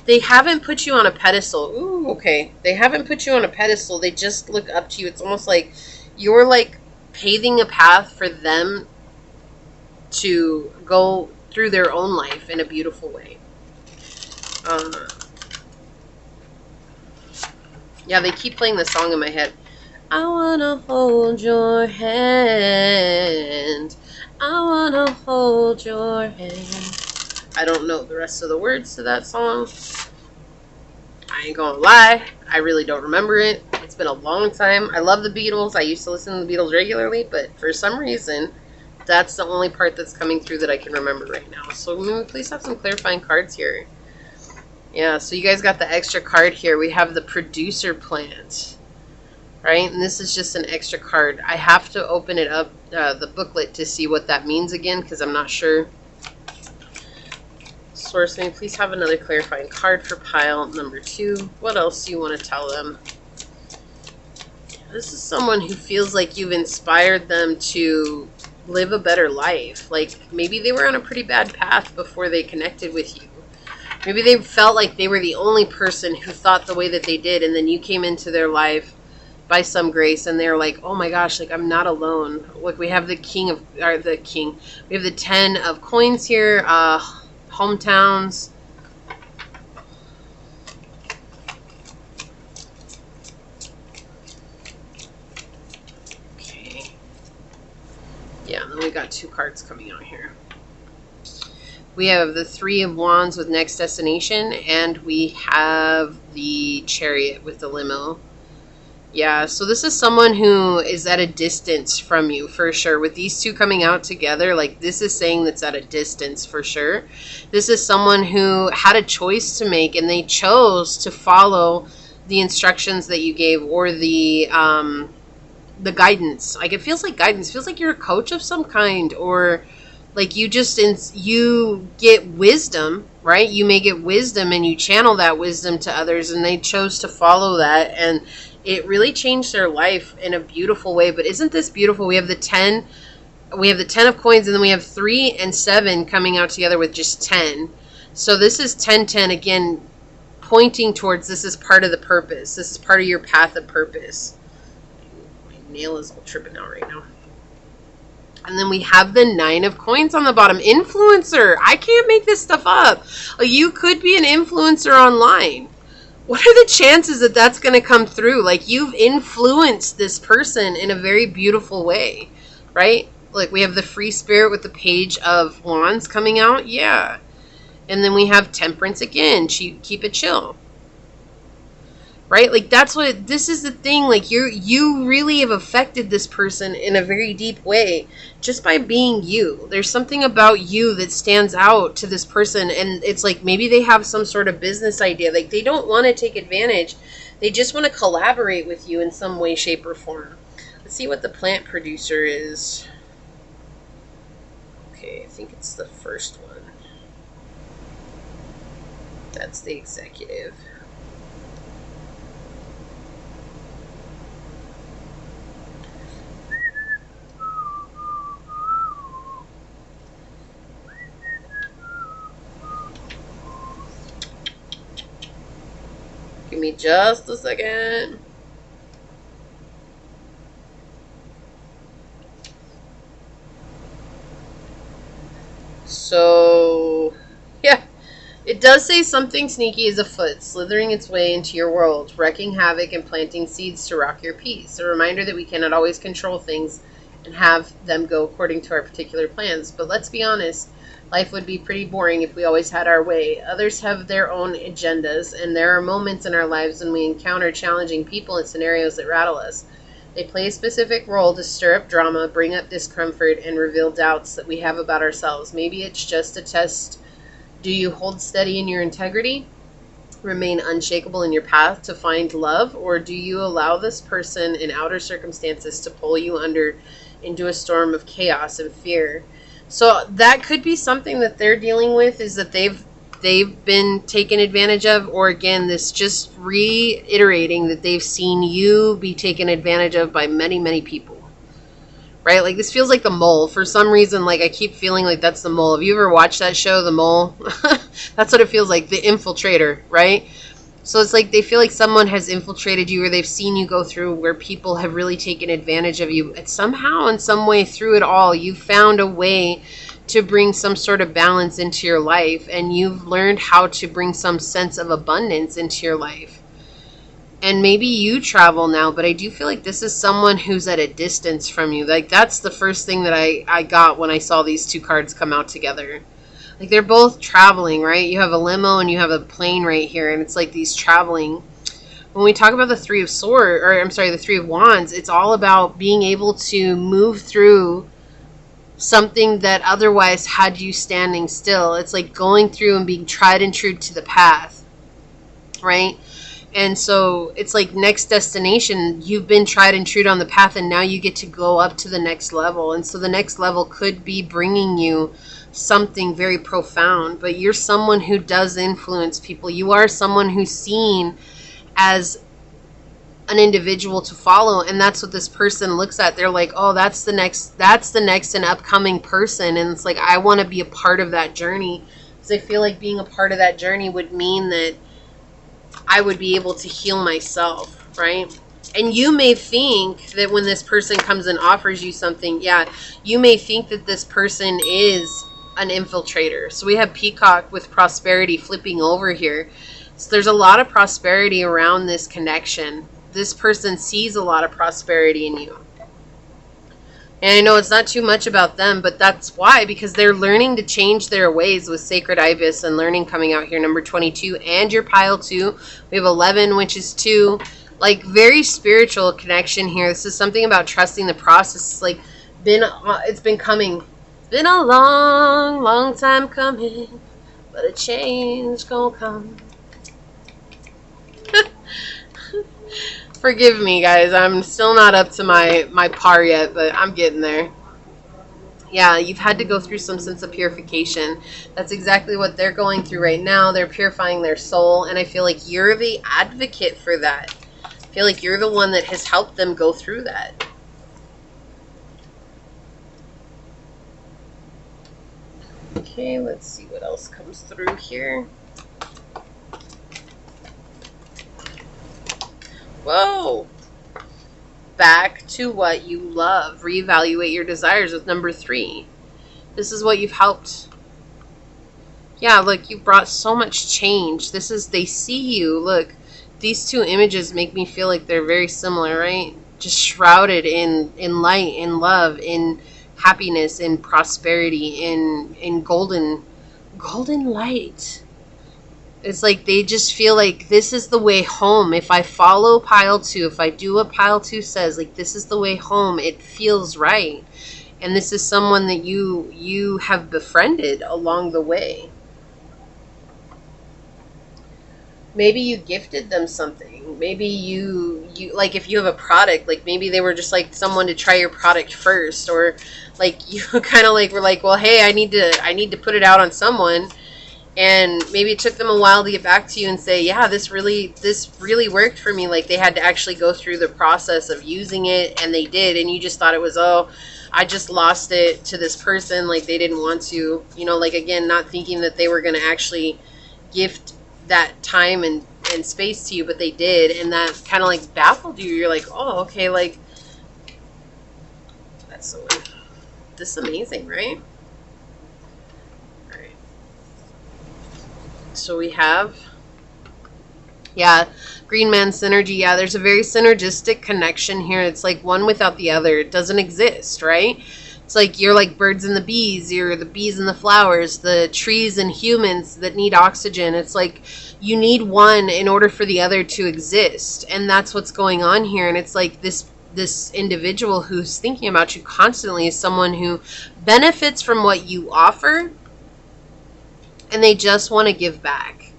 They haven't put you on a pedestal. Ooh, okay. They haven't put you on a pedestal. They just look up to you. It's almost like you're like paving a path for them to go through their own life in a beautiful way. Yeah, they keep playing the song in my head. I wanna hold your hand. I wanna hold your hand. I don't know the rest of the words to that song. I ain't gonna lie, I really don't remember it. It's been a long time. I love the Beatles. I used to listen to the Beatles regularly, but for some reason, that's the only part that's coming through that I can remember right now. So may we please have some clarifying cards here. Yeah, so you guys got the extra card here. We have the producer plant, right? And this is just an extra card. I have to open it up, the booklet, to see what that means again, because I'm not sure. Source, may please have another clarifying card for pile number 2. What else do you want to tell them? This is someone who feels like you've inspired them to live a better life. Like maybe they were on a pretty bad path before they connected with you. Maybe they felt like they were the only person who thought the way that they did, and then you came into their life by some grace, and they're like, oh my gosh, like I'm not alone. Like we have the we have the 10 of coins here, hometowns. Okay. Yeah, and then we got 2 cards coming out here. We have the 3 of Wands with next destination, and we have the Chariot with the limo. Yeah, so this is someone who is at a distance from you, for sure. With these 2 coming out together, like this is saying that's at a distance, for sure. This is someone who had a choice to make, and they chose to follow the instructions that you gave, or the guidance. Like it feels like guidance. It feels like you're a coach of some kind, or like you get wisdom, right? You may get wisdom and you channel that wisdom to others, and they chose to follow that, and it really changed their life in a beautiful way. But isn't this beautiful? We have the 10 of coins, and then we have 3 and 7 coming out together with just 10. So this is 10-10 again, pointing towards this is part of the purpose. This is part of your path of purpose. My nail is all tripping out right now. And then we have the 9 of coins on the bottom. Influencer. I can't make this stuff up. You could be an influencer online. What are the chances that that's going to come through? Like you've influenced this person in a very beautiful way, right? Like we have the free spirit with the Page of Wands coming out. Yeah. And then we have Temperance again. Keep it chill. Right? Like that's what, this is the thing. Like you really have affected this person in a very deep way just by being you. There's something about you that stands out to this person, and it's like maybe they have some sort of business idea. Like they don't want to take advantage. They just want to collaborate with you in some way, shape, or form. Let's see what the plant producer is. Okay, I think it's the first one. That's the executive. Give me just a second. So, yeah. It does say something sneaky is afoot, slithering its way into your world, wreaking havoc and planting seeds to rock your peace. A reminder that we cannot always control things and have them go according to our particular plans. But let's be honest, life would be pretty boring if we always had our way. Others have their own agendas, and there are moments in our lives when we encounter challenging people and scenarios that rattle us. They play a specific role to stir up drama, bring up discomfort, and reveal doubts that we have about ourselves. Maybe it's just a test. Do you hold steady in your integrity? Remain unshakable in your path to find love? Or do you allow this person in outer circumstances to pull you under into a storm of chaos and fear? So that could be something that they're dealing with, is that they've been taken advantage of, or again, this just reiterating that they've seen you be taken advantage of by many, many people, right? Like this feels like The Mole. For some reason, like I keep feeling like that's The Mole. Have you ever watched that show, The Mole? That's what it feels like, the infiltrator, right? So it's like they feel like someone has infiltrated you, or they've seen you go through where people have really taken advantage of you. And somehow, in some way, through it all, you found a way to bring some sort of balance into your life, and you've learned how to bring some sense of abundance into your life. And maybe you travel now, but I do feel like this is someone who's at a distance from you. Like that's the first thing that I got when I saw these 2 cards come out together. Like they're both traveling, right? You have a limo and you have a plane right here, and it's like these traveling. When we talk about the 3 of Swords, or I'm sorry, the 3 of Wands, it's all about being able to move through something that otherwise had you standing still. It's like going through and being tried and true to the path, right? And so it's like next destination, you've been tried and true on the path, and now you get to go up to the next level. And so the next level could be bringing you something very profound, but you're someone who does influence people. You are someone who's seen as an individual to follow, and that's what this person looks at. They're like, oh, that's the next and upcoming person, and it's like, I want to be a part of that journey, because I feel like being a part of that journey would mean that I would be able to heal myself, right? And you may think that when this person comes and offers you something, yeah, you may think that this person is an infiltrator. So we have Peacock with prosperity flipping over here. So there's a lot of prosperity around this connection. This person sees a lot of prosperity in you. And I know it's not too much about them, but that's why, because they're learning to change their ways with Sacred Ibis and learning coming out here, number 22, and your pile 2. We have 11, which is 2. Like, very spiritual connection here. This is something about trusting the process. It's like, it's been coming. It's been a long, long time coming, but a change gonna come. Forgive me, guys. I'm still not up to my par yet, but I'm getting there. Yeah, you've had to go through some sense of purification. That's exactly what they're going through right now. They're purifying their soul, and I feel like you're the advocate for that. I feel like you're the one that has helped them go through that. Okay, let's see what else comes through here. Whoa! Back to what you love. Reevaluate your desires with number 3. This is what you've helped. Yeah, look, you brought so much change. This is, they see you. Look, these two images make me feel like they're very similar, right? Just shrouded in light, in love, in happiness, in prosperity, in golden light. It's like they just feel like this is the way home. If I follow pile 2, if I do what pile 2 says, like this is the way home, it feels right. And this is someone that you have befriended along the way. Maybe you gifted them something. Maybe you like, if you have a product, like maybe they were just like someone to try your product first, or like you kind of like were like, well, hey, I need to put it out on someone. And maybe it took them a while to get back to you and say, yeah, this really worked for me. Like they had to actually go through the process of using it, and they did. And you just thought it was, oh, I just lost it to this person. Like they didn't want to, like, again, not thinking that they were going to actually gift that time and space to you, but they did. And that kind of like baffled you. You're like, oh, okay, like this is amazing, right? So we have, yeah, Green Man synergy. Yeah, there's a very synergistic connection here. It's like one without the other. It doesn't exist, right? It's like you're like birds and the bees. You're the bees and the flowers, the trees and humans that need oxygen. It's like you need one in order for the other to exist. And that's what's going on here. And it's like this individual who's thinking about you constantly is someone who benefits from what you offer, and they just want to give back,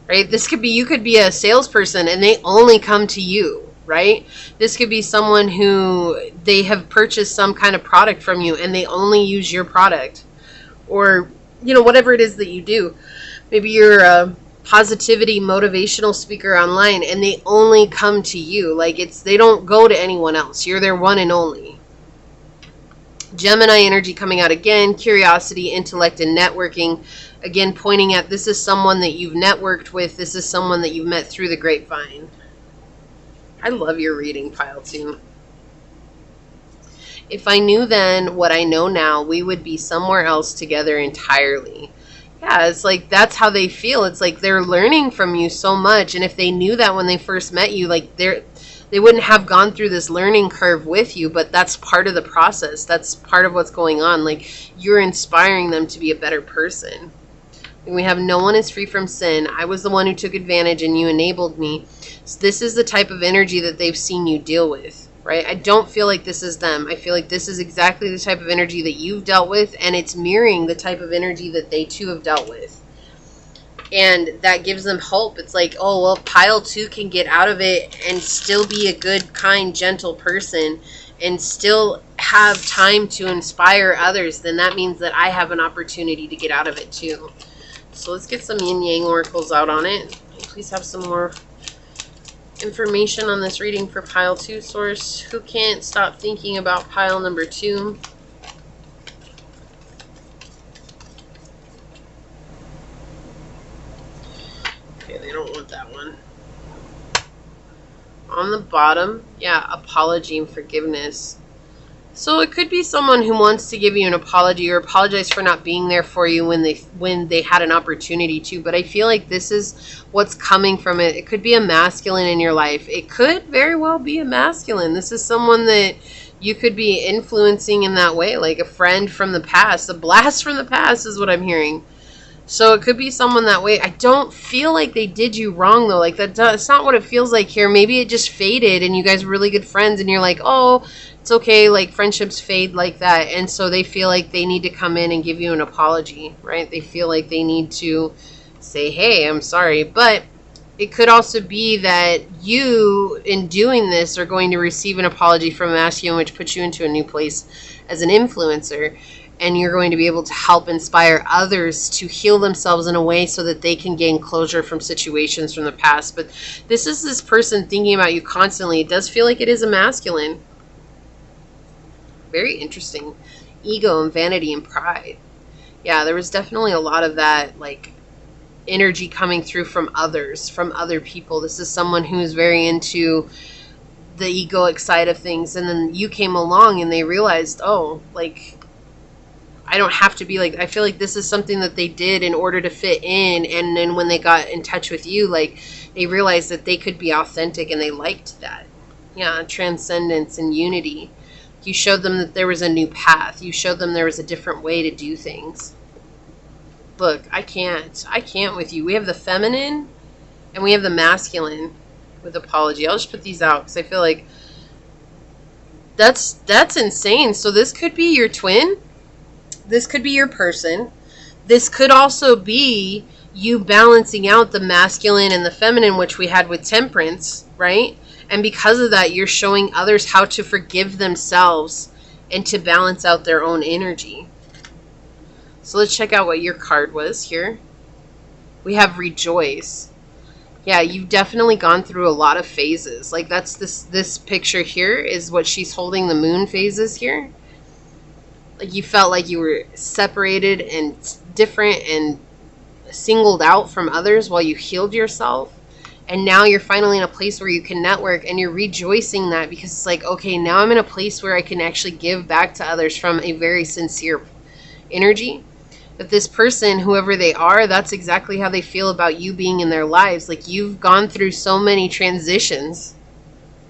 right? This could be, you could be a salesperson and they only come to you, right? This could be someone who they have purchased some kind of product from you and they only use your product, or, whatever it is that you do. Maybe you're a positivity motivational speaker online and they only come to you. Like they don't go to anyone else. You're their one and only. Gemini energy coming out again, curiosity, intellect, and networking. Again, pointing at this is someone that you've networked with. This is someone that you've met through the grapevine. I love your reading, pile 2. If I knew then what I know now, we would be somewhere else together entirely. Yeah, it's like that's how they feel. It's like they're learning from you so much. And if they knew that when they first met you, like they wouldn't have gone through this learning curve with you, but that's part of the process. That's part of what's going on. Like you're inspiring them to be a better person. And we have no one is free from sin. I was the one who took advantage and you enabled me. So this is the type of energy that they've seen you deal with, right? I don't feel like this is them. I feel like this is exactly the type of energy that you've dealt with, and it's mirroring the type of energy that they too have dealt with. And that gives them hope. It's like, oh, well, pile 2 can get out of it and still be a good, kind, gentle person and still have time to inspire others. Then that means that I have an opportunity to get out of it too. So let's get some yin yang oracles out on it. Please have some more information on this reading for pile 2, source. Who can't stop thinking about pile number 2? Okay, they don't want that one. On the bottom, yeah, apology and forgiveness. So it could be someone who wants to give you an apology or apologize for not being there for you when they had an opportunity to. But I feel like this is what's coming from it. It could be a masculine in your life. It could very well be a masculine. This is someone that you could be influencing in that way, like a friend from the past. A blast from the past is what I'm hearing. So it could be someone that way. I don't feel like they did you wrong, though. Like, it's not what it feels like here. Maybe it just faded and you guys were really good friends and you're like, oh, it's okay. Like, friendships fade like that. And so they feel like they need to come in and give you an apology, right? They feel like they need to say, hey, I'm sorry. But it could also be that you, in doing this, are going to receive an apology from a masculine, which puts you into a new place as an influencer. And you're going to be able to help inspire others to heal themselves in a way so that they can gain closure from situations from the past. But this is this person thinking about you constantly. It does feel like it is a masculine. Very interesting. Ego and vanity and pride. Yeah, there was definitely a lot of that, like, energy coming through from others, from other people. This is someone who's very into the egoic side of things. And then you came along and they realized, oh, like, I don't have to be like, I feel like this is something that they did in order to fit in. And then when they got in touch with you, like, they realized that they could be authentic and they liked that. Yeah, transcendence and unity. You showed them that there was a new path. You showed them there was a different way to do things. Look, I can't with you. We have the feminine and we have the masculine with apology. I'll just put these out because I feel like that's insane. So this could be your twin. This could be your person. This could also be you balancing out the masculine and the feminine, which we had with temperance, right? And because of that, you're showing others how to forgive themselves and to balance out their own energy. So let's check out what your card was here. We have rejoice. Yeah, you've definitely gone through a lot of phases. Like, that's this picture here is what she's holding, the moon phases here. Like, you felt like you were separated and different and singled out from others while you healed yourself. And now you're finally in a place where you can network and you're rejoicing that because it's like, okay, now I'm in a place where I can actually give back to others from a very sincere energy. That this person, whoever they are, that's exactly how they feel about you being in their lives. Like, you've gone through so many transitions,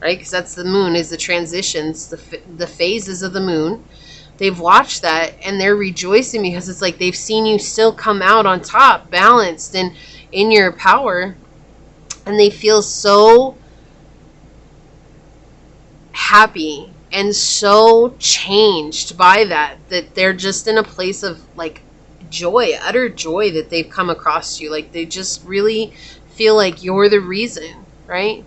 right? Because that's the moon, is the transitions, the phases of the moon. They've watched that and they're rejoicing because it's like they've seen you still come out on top, balanced and in your power. And they feel so happy and so changed by that they're just in a place of, like, joy, utter joy that they've come across you. Like, they just really feel like you're the reason, right?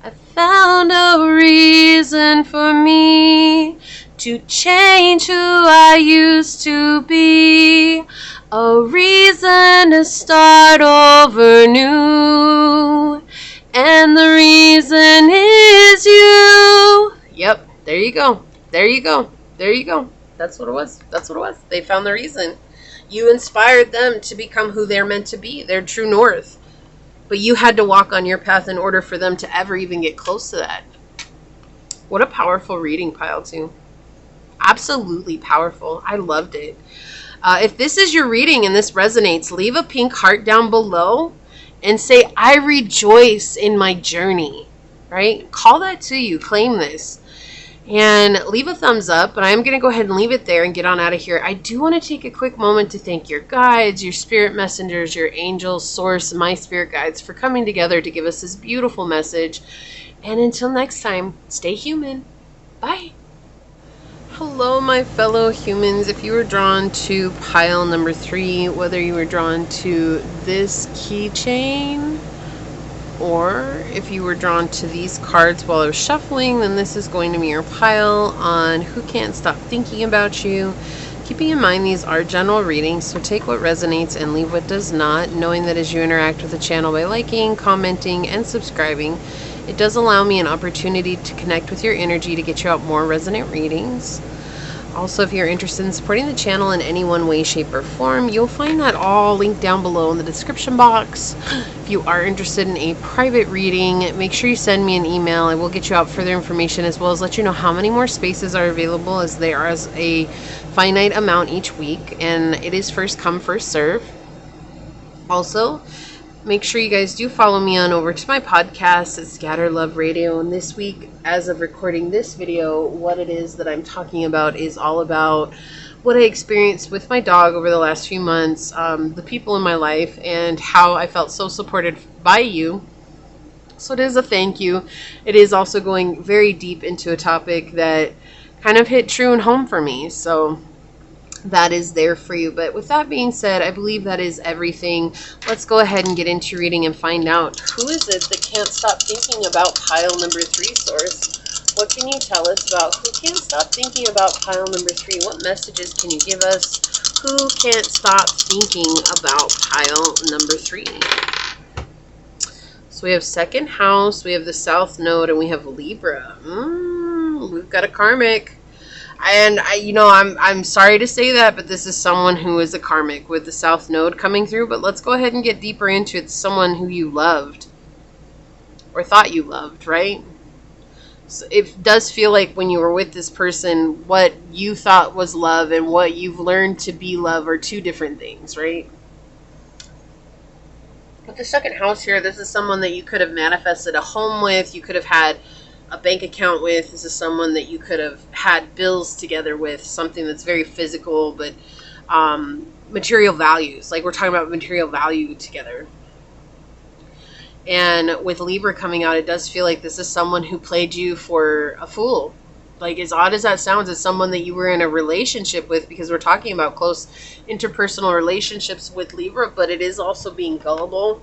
I found a reason for me to change who I used to be. A reason to start over new. And the reason is you. Yep, there you go. There you go. There you go. That's what it was. That's what it was. They found the reason. You inspired them to become who they're meant to be, their true north. But you had to walk on your path in order for them to ever even get close to that. What a powerful reading, Pile 2. Absolutely powerful. I loved it. If this is your reading and this resonates, leave a pink heart down below and say, I rejoice in my journey, right? Call that to you. Claim this. And leave a thumbs up. But I'm going to go ahead and leave it there and get on out of here. I do want to take a quick moment to thank your guides, your spirit messengers, your angels, source, my spirit guides for coming together to give us this beautiful message. And until next time, stay human. Bye. Hello, my fellow humans. If you were drawn to pile number 3, whether you were drawn to this keychain or if you were drawn to these cards while I was shuffling, then this is going to be your pile on Who Can't Stop Thinking About You. Keeping in mind these are general readings, so take what resonates and leave what does not, knowing that as you interact with the channel by liking, commenting, and subscribing, it does allow me an opportunity to connect with your energy to get you out more resonant readings. Also, if you're interested in supporting the channel in any one way, shape, or form, you'll find that all linked down below in the description box. If you are interested in a private reading, make sure you send me an email. I will get you out further information as well as let you know how many more spaces are available, as there is a finite amount each week, and it is first come, first serve. Also, make sure you guys do follow me on over to my podcast at Scatter Love Radio. And this week, as of recording this video, what it is that I'm talking about is all about what I experienced with my dog over the last few months, the people in my life, and how I felt so supported by you. So it is a thank you. It is also going very deep into a topic that kind of hit true and home for me. So that is there for you. But with that being said, I believe that is everything. Let's go ahead and get into reading and find out who is it that can't stop thinking about pile number 3, Source. What can you tell us about who can't stop thinking about pile number 3? What messages can you give us? Who can't stop thinking about pile number 3? So we have second house, we have the South Node, and we have Libra. We've got a karmic. And I'm sorry to say that, but this is someone who is a karmic with the South Node coming through. But let's go ahead and get deeper into it. It's someone who you loved or thought you loved, right? So it does feel like when you were with this person, what you thought was love and what you've learned to be love are two different things, right? With the second house here, this is someone that you could have manifested a home with. You could have had a bank account with. This is someone that you could have had bills together with, something that's very physical, but material values. Like we're talking about material value together. And with Libra coming out, it does feel like this is someone who played you for a fool. Like, as odd as that sounds, it's someone that you were in a relationship with, because we're talking about close interpersonal relationships with Libra, but it is also being gullible,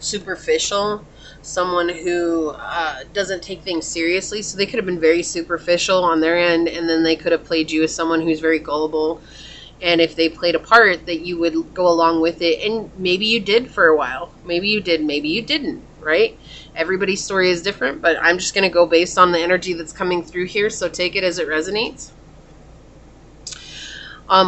superficial, someone who doesn't take things seriously. So they could have been very superficial on their end, and then they could have played you as someone who's very gullible. And if they played a part, that you would go along with it. And maybe you did for a while. Maybe you did, maybe you didn't, right? Everybody's story is different, but I'm just going to go based on the energy that's coming through here, so take it as it resonates.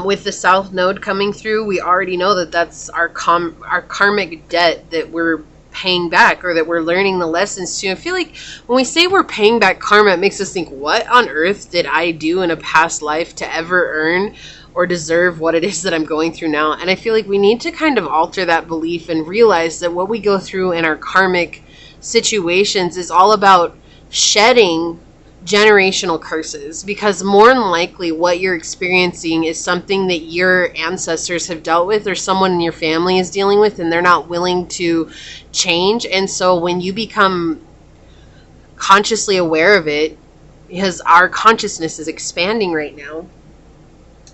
With the South Node coming through, we already know that that's our karmic debt that we're paying back, or that we're learning the lessons to. I feel like when we say we're paying back karma, it makes us think, what on earth did I do in a past life to ever earn or deserve what it is that I'm going through now? And I feel like we need to kind of alter that belief and realize that what we go through in our karmic situations is all about shedding generational curses, because more than likely what you're experiencing is something that your ancestors have dealt with, or someone in your family is dealing with, and they're not willing to change. And so when you become consciously aware of it, because our consciousness is expanding right now,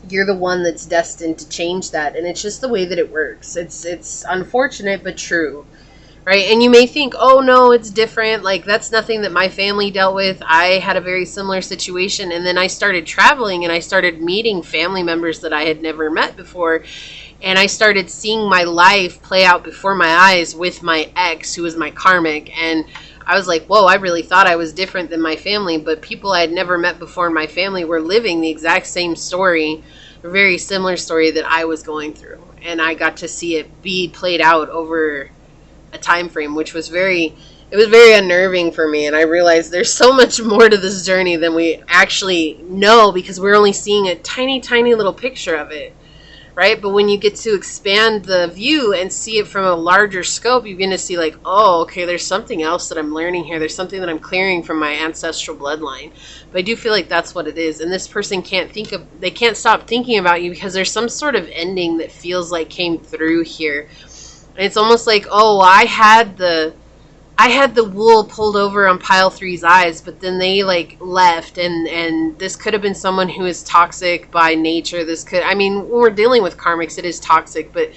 you're the one that's destined to change that. And it's just the way that it works. It's unfortunate but true. Right? And you may think, oh no, it's different. Like, that's nothing that my family dealt with. I had a very similar situation. And then I started traveling, and I started meeting family members that I had never met before. And I started seeing my life play out before my eyes with my ex, who was my karmic. And I was like, whoa, I really thought I was different than my family. But people I had never met before in my family were living the exact same story, a very similar story that I was going through. And I got to see it be played out over a time frame, which was very unnerving for me. And I realized there's so much more to this journey than we actually know, because we're only seeing a tiny little picture of it, right? But when you get to expand the view and see it from a larger scope, you begin to see, like, oh, okay, there's something else that I'm learning here. There's something that I'm clearing from my ancestral bloodline. But I do feel like that's what it is. And this person they can't stop thinking about you, because there's some sort of ending that feels like came through here. And it's almost like, oh, I had the I had the wool pulled over on pile three's eyes, but then they like left, and this could have been someone who is toxic by nature. This could, I mean, when we're dealing with karmics, it is toxic, but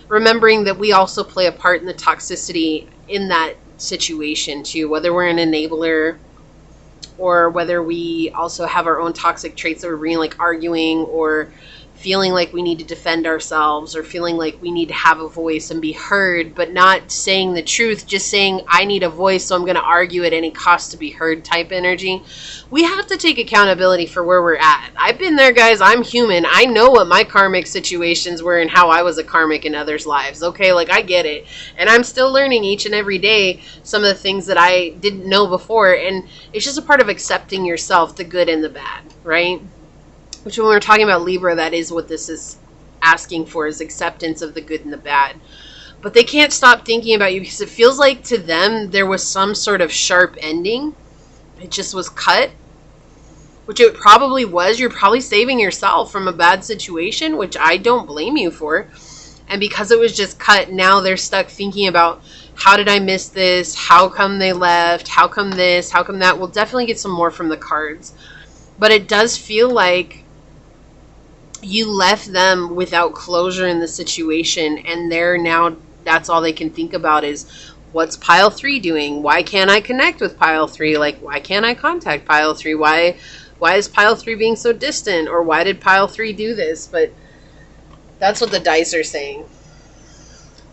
remembering that we also play a part in the toxicity in that situation too, whether we're an enabler or whether we also have our own toxic traits that we're really like arguing or feeling like we need to defend ourselves or feeling like we need to have a voice and be heard, but not saying the truth, just saying I need a voice, so I'm going to argue at any cost to be heard type energy. We have to take accountability for where we're at. I've been there, guys. I'm human. I know what my karmic situations were and how I was a karmic in others' lives. Okay, like I get it. And I'm still learning each and every day some of the things that I didn't know before. And it's just a part of accepting yourself, the good and the bad, right? Which when we're talking about Libra, that is what this is asking for, is acceptance of the good and the bad. But they can't stop thinking about you because it feels like to them there was some sort of sharp ending. It just was cut, which it probably was. You're probably saving yourself from a bad situation, which I don't blame you for. And because it was just cut, now they're stuck thinking about, how did I miss this? How come they left? How come this? How come that? We'll definitely get some more from the cards. But it does feel like you left them without closure in the situation, and they're now, that's all they can think about is, what's pile three doing? Why can't I connect with pile three? Like, why can't I contact pile three? Why is pile three being so distant? Or why did pile three do this? But that's what the dice are saying.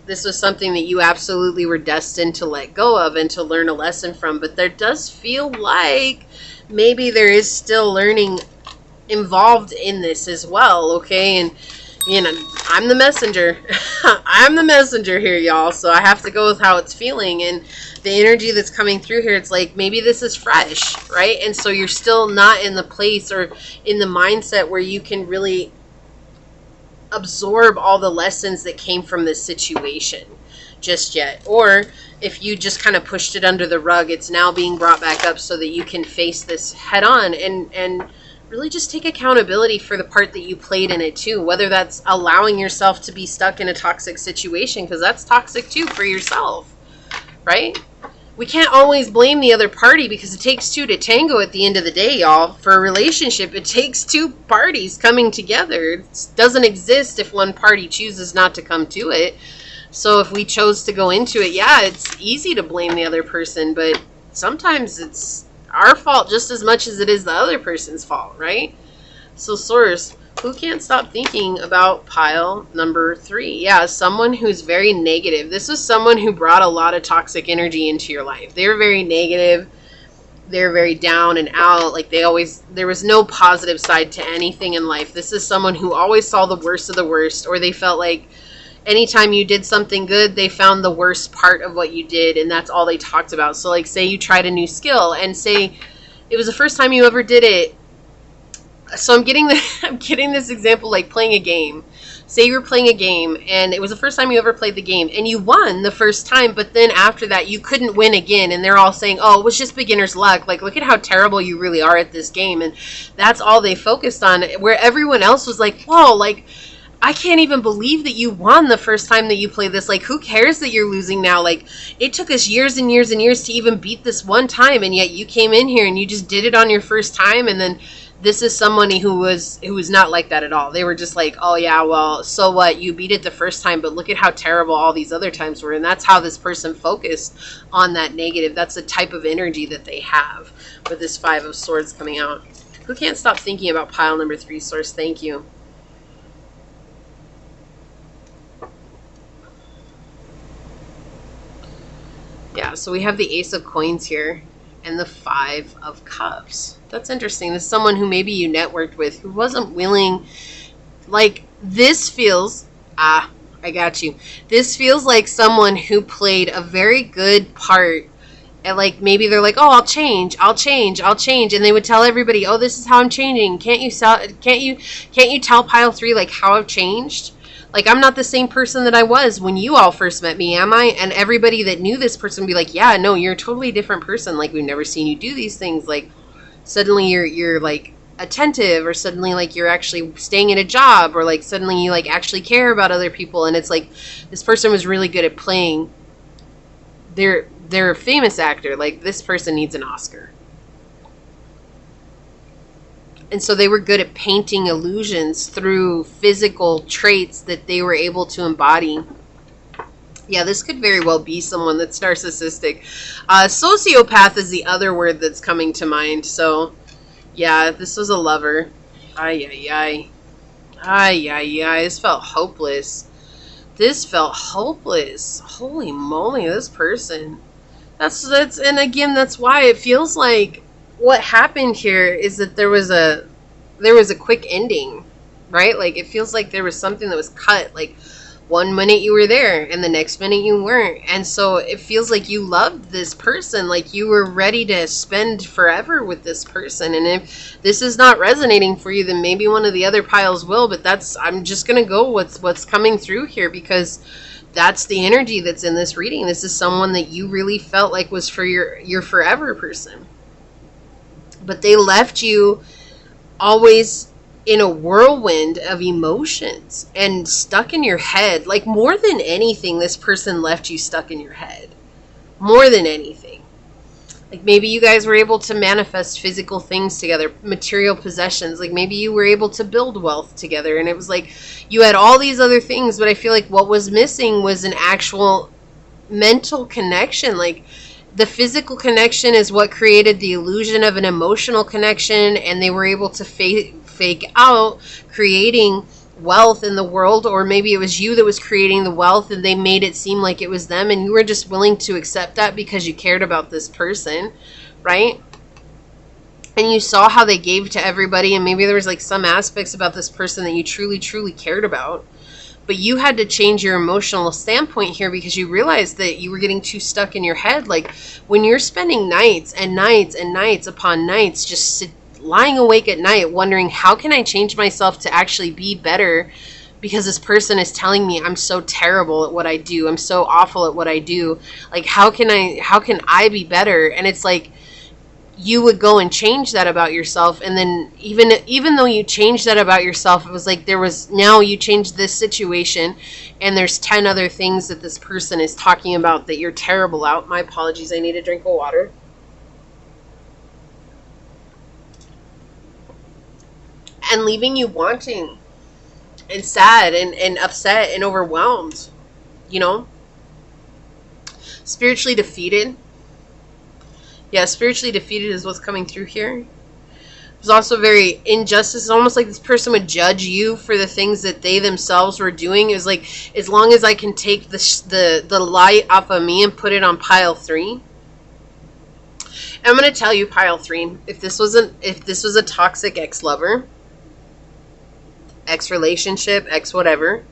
This was something that you absolutely were destined to let go of and to learn a lesson from. But there does feel like maybe there is still learning involved in this as well, okay? And you know, I'm the messenger. I'm the messenger here, y'all, so I have to go with how it's feeling. And the energy that's coming through here, it's like maybe this is fresh, right? And so you're still not in the place or in the mindset where you can really absorb all the lessons that came from this situation just yet. Or if you just kind of pushed it under the rug, it's now being brought back up so that you can face this head on and really just take accountability for the part that you played in it too, whether that's allowing yourself to be stuck in a toxic situation, because that's toxic too for yourself, right? We can't always blame the other party because it takes two to tango at the end of the day, y'all. For a relationship, it takes two parties coming together. It doesn't exist if one party chooses not to come to it. So if we chose to go into it, yeah, it's easy to blame the other person, but sometimes it's our fault just as much as it is the other person's fault, right? So Source, who can't stop thinking about pile number three? Yeah, someone who's very negative. This was someone who brought a lot of toxic energy into your life. They were very negative. They're very down and out. Like there was no positive side to anything in life. This is someone who always saw the worst of the worst, or they felt like anytime you did something good, they found the worst part of what you did, and that's all they talked about. So like say you tried a new skill and say it was the first time you ever did it. So I'm getting this example, like playing a game. Say you were playing a game and it was the first time you ever played the game and you won the first time, but then after that you couldn't win again, and they're all saying, oh, it was just beginner's luck. Like, look at how terrible you really are at this game. And that's all they focused on, where everyone else was like, whoa, like, I can't even believe that you won the first time that you played this. Like, who cares that you're losing now? Like, it took us years and years and years to even beat this one time, and yet you came in here and you just did it on your first time. And then this is somebody who was not like that at all. They were just like, oh yeah, well, so what? You beat it the first time, but look at how terrible all these other times were. And that's how this person focused on that negative. That's the type of energy that they have with this Five of Swords coming out. Who can't stop thinking about pile number three, Source? Thank you. Yeah, so we have the Ace of Coins here and the Five of Cups. That's interesting. This is someone who maybe you networked with who wasn't willing. Like, this feels, I got you. This feels like someone who played a very good part. And like, maybe they're like, oh, I'll change. And they would tell everybody, oh, this is how I'm changing. Can't you tell pile three, like, how I've changed? Like, I'm not the same person that I was when you all first met me, am I? And everybody that knew this person would be like, yeah, no, you're a totally different person. Like, we've never seen you do these things. Like, suddenly you're like attentive, or suddenly like you're actually staying in a job, or like suddenly you like actually care about other people. And it's like this person was really good at playing they're a famous actor. Like, this person needs an Oscar. And so they were good at painting illusions through physical traits that they were able to embody. Yeah, this could very well be someone that's narcissistic. Sociopath is the other word that's coming to mind. So, yeah, this was a lover. Ay, ay, ay. Ay, ay, ay. This felt hopeless. This felt hopeless. Holy moly, this person. And again, that's why it feels like what happened here is that there was a quick ending, right? Like, it feels like there was something that was cut. Like, one minute you were there and the next minute you weren't. And so it feels like you loved this person, like you were ready to spend forever with this person. And if this is not resonating for you, then maybe one of the other piles will. But I'm just going to go what's coming through here, because that's the energy that's in this reading. This is someone that you really felt like was for your forever person. But they left you always in a whirlwind of emotions and stuck in your head. Like, more than anything, this person left you stuck in your head. More than anything. Like, maybe you guys were able to manifest physical things together, material possessions. Like, maybe you were able to build wealth together, and it was like you had all these other things, but I feel like what was missing was an actual mental connection. Like, the physical connection is what created the illusion of an emotional connection, and they were able to fake out creating wealth in the world. Or maybe it was you that was creating the wealth and they made it seem like it was them, and you were just willing to accept that because you cared about this person, right? And you saw how they gave to everybody, and maybe there was like some aspects about this person that you truly cared about. But you had to change your emotional standpoint here because you realized that you were getting too stuck in your head. Like, when you're spending nights and nights and nights upon nights just lying awake at night wondering, how can I change myself to actually be better, because this person is telling me I'm so terrible at what I do, I'm so awful at what I do. Like, how can I be better? And it's like, you would go and change that about yourself, and then even though you changed that about yourself, it was like now you changed this situation, and there's 10 other things that this person is talking about that you're terrible at. My apologies, I need a drink of water. And leaving you wanting and sad and upset and overwhelmed, you know? Spiritually defeated. Yeah, spiritually defeated is what's coming through here. There's also very injustice. It's almost like this person would judge you for the things that they themselves were doing. It was like, as long as I can take the light off of me and put it on pile 3. And I'm going to tell you, pile 3, if this was a toxic ex-lover, ex-relationship, ex-whatever,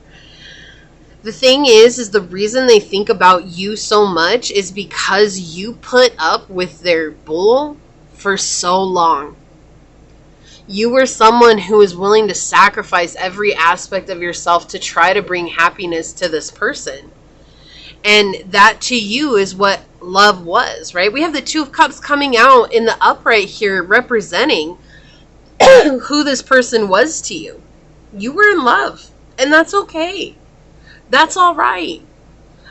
the thing is the reason they think about you so much is because you put up with their bull for so long. You were someone who was willing to sacrifice every aspect of yourself to try to bring happiness to this person. And that to you is what love was, right? We have the 2 of Cups coming out in the upright here, representing who this person was to you. You were in love, and that's okay. That's all right.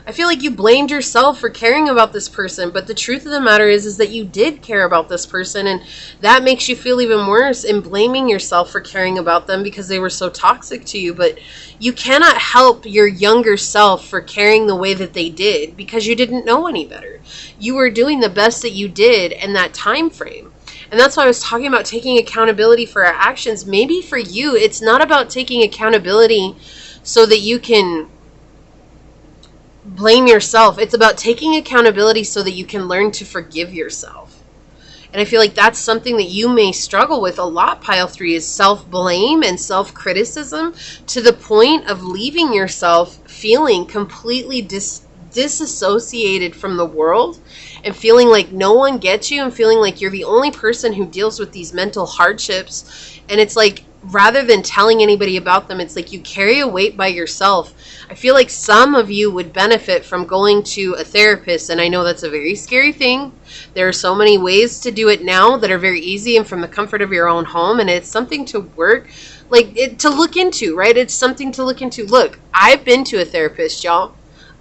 I feel like you blamed yourself for caring about this person, but the truth of the matter is that you did care about this person, and that makes you feel even worse in blaming yourself for caring about them because they were so toxic to you. But you cannot help your younger self for caring the way that they did because you didn't know any better. You were doing the best that you did in that time frame. And that's why I was talking about taking accountability for our actions. Maybe for you, it's not about taking accountability so that you can blame yourself. It's about taking accountability so that you can learn to forgive yourself. And I feel like that's something that you may struggle with a lot, pile 3, is self-blame and self-criticism, to the point of leaving yourself feeling completely disassociated from the world, and feeling like no one gets you, and feeling like you're the only person who deals with these mental hardships. And it's like, rather than telling anybody about them, it's like you carry a weight by yourself. I feel like some of you would benefit from going to a therapist, and I know that's a very scary thing. There are so many ways to do it now that are very easy and from the comfort of your own home, and it's something to work, to look into, right? It's something to look into. Look, I've been to a therapist, y'all.